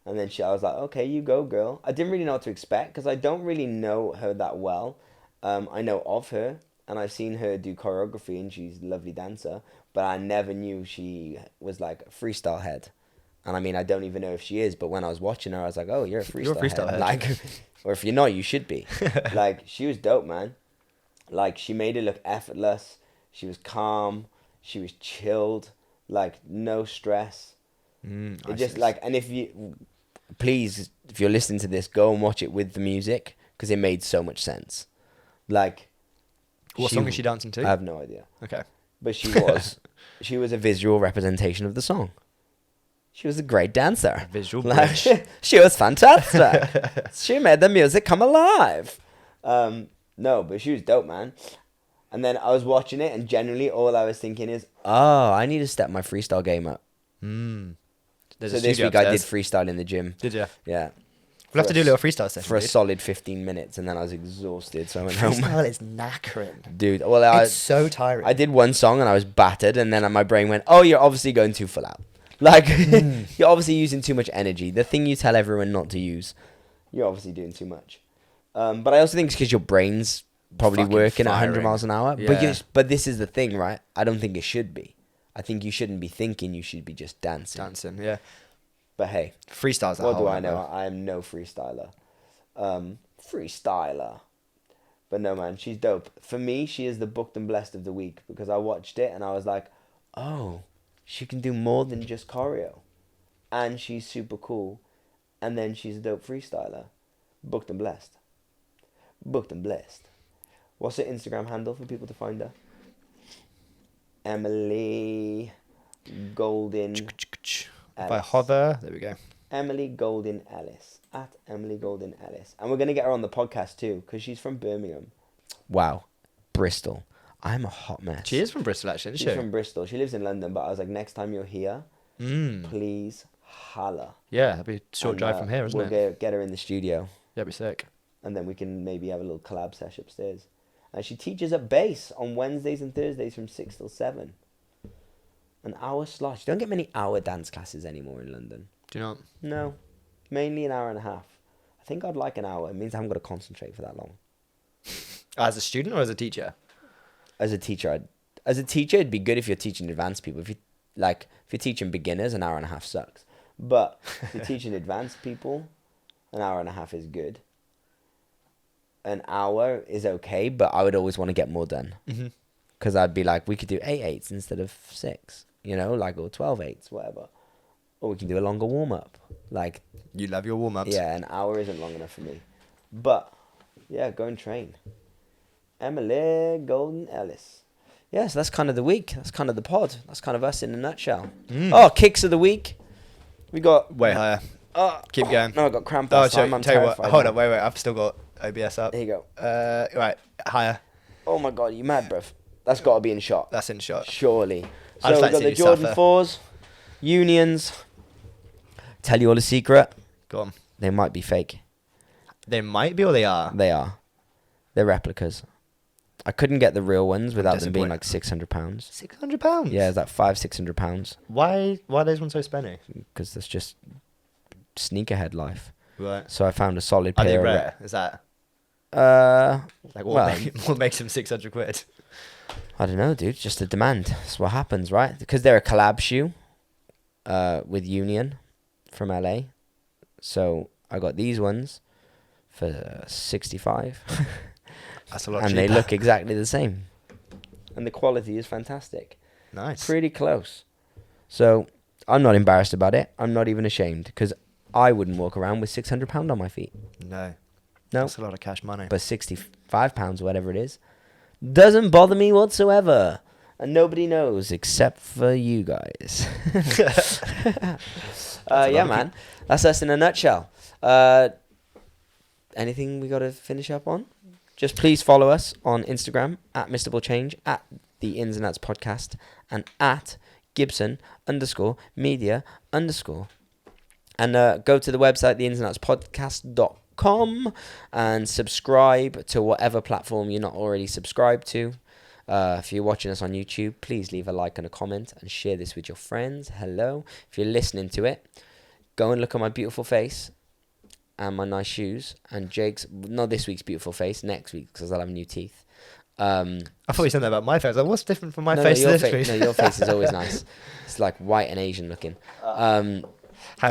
And then I was like, okay, you go, girl. I didn't really know what to expect because I don't really know her that well. I know of her and I've seen her do choreography and she's a lovely dancer, but I never knew she was like a freestyle head. And I mean, I don't even know if she is, but when I was watching her, I was like, oh, you're a freestyle head. Like, or if you're not, you should be. Like, she was dope, man. Like, she made it look effortless. She was calm. She was chilled. Like, no stress. It just, like, and please, if you're listening to this, go and watch it with the music, because it made so much sense. Like, What song is she dancing to? I have no idea. Okay. But she was a visual representation of the song. She was a great dancer. Visual Like, bridge. she was fantastic. She made the music come alive. No, but she was dope, man. And then I was watching it, and generally all I was thinking is, oh, I need to step my freestyle game up. There's So a this studio week I did upstairs. freestyle in the gym. Did you? Yeah. We'll have to do a little freestyle session. For a dude. solid 15 minutes, and then I was exhausted, so I went home. Freestyle is knackering. Dude, well, It's so tiring. I did one song, and I was battered, and then my brain went, oh, you're obviously going too full out. Like, you're obviously using too much energy. The thing you tell everyone not to use. You're obviously doing too much. But I also think it's because your brain's probably Fucking working at 100 firing. miles an hour. Yeah. But this is the thing, right? I don't think it should be. I think you shouldn't be thinking, you should be just dancing. Yeah. But hey, Freestyle's a what whole do I know? other- I am no freestyler. Freestyler. But no, man, she's dope. For me, she is the booked and blessed of the week because I watched it and I was like, oh, she can do more than just choreo. And she's super cool. And then she's a dope freestyler. Booked and blessed. Booked and blessed. What's her Instagram handle for people to find her? Emily Golding-Ellis. If I hover, there we go. Emily Golding-Ellis. At Emily Golding-Ellis. And we're going to get her on the podcast too, because she's from Birmingham. Wow. Bristol. I'm a hot mess. She is from Bristol, actually, isn't She's she? from Bristol. She lives in London, but I was like, next time you're here, please holla. Yeah, that'd be a short drive from here, isn't we'll it? Get her in the studio. Yeah, that'd be sick. And then we can maybe have a little collab session upstairs. And she teaches at bass on Wednesdays and Thursdays from 6 till 7. An hour slot. You don't get many hour dance classes anymore in London. Do you not? No. Mainly an hour and a half. I think I'd like an hour. It means I haven't got to concentrate for that long. As a student or as a teacher? As a teacher, it'd be good if you're teaching advanced people. If you're teaching beginners, an hour and a half sucks. But if you're teaching advanced people, an hour and a half is good. An hour is okay, but I would always want to get more done. Because I'd be like, we could do 8 8s instead of 6, or 12 8s, whatever. Or we can do a longer warm-up. Like, You love your warm-ups. yeah, an hour isn't long enough for me. But, yeah, go and train. Emily Golding-Ellis. Yeah, so that's kind of the week. That's kind of the pod. That's kind of us in a nutshell. Oh, kicks of the week. We got... Way higher. Keep going. No, I got cramp Oh, last time. I'm tell you what. terrified. Hold now. on, wait. I've still got OBS up. There you go. Right, higher. Oh, my God, you mad, bruv? That's got to be in shot. That's in shot. Surely. I'd So just we've like got to the see you Jordan suffer. 4s, Unions. Tell you all a secret. Go on. They might be fake. They might be or they are. They are. They're replicas. I couldn't get the real ones without them being disappointed. like £600. £600? Yeah, it's like £500-600 Why are those ones so spenny? because that's just sneakerhead life. Right. So I found a solid Are pair they of rare? Is that like well, what makes them 600 quid? I don't know, dude. Just the demand. That's what happens, right? Because they're a collab shoe with Union from LA. So I got these ones for 65 That's a lot and cheaper. they look exactly the same. And the quality is fantastic. Nice. Pretty close. So I'm not embarrassed about it. I'm not even ashamed because I wouldn't walk around with £600 on my feet. No. No. That's a lot of cash money. But £65, whatever it is, doesn't bother me whatsoever. And nobody knows except for you guys. Yeah, man. That's us in a nutshell. Anything we got to finish up on? Just please follow us on Instagram at MrBallChange, at the Ins and Outs Podcast, and at Gibson_media_. And go to the website, theinsandoutspodcast.com, and subscribe to whatever platform you're not already subscribed to. If you're watching us on YouTube, please leave a like and a comment and share this with your friends. Hello. If you're listening to it, go and look at my beautiful face and my nice shoes and Jake's, not this week's beautiful face, next week, because I'll have new teeth. I thought you said that about my face. Like, what's different from my No, face your to this week? No, your face is always nice. It's like white and Asian looking. How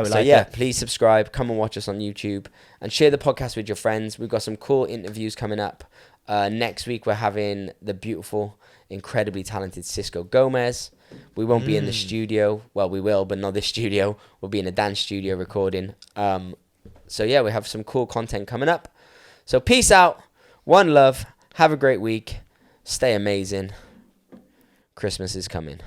we So like yeah, it. please subscribe, come and watch us on YouTube, and share the podcast with your friends. We've got some cool interviews coming up. Next week we're having the beautiful, incredibly talented Cisco Gomez. We won't be in the studio. Well, we will, but not this studio. We'll be in a dance studio recording. So yeah, we have some cool content coming up. So peace out. One love. Have a great week. Stay amazing. Christmas is coming.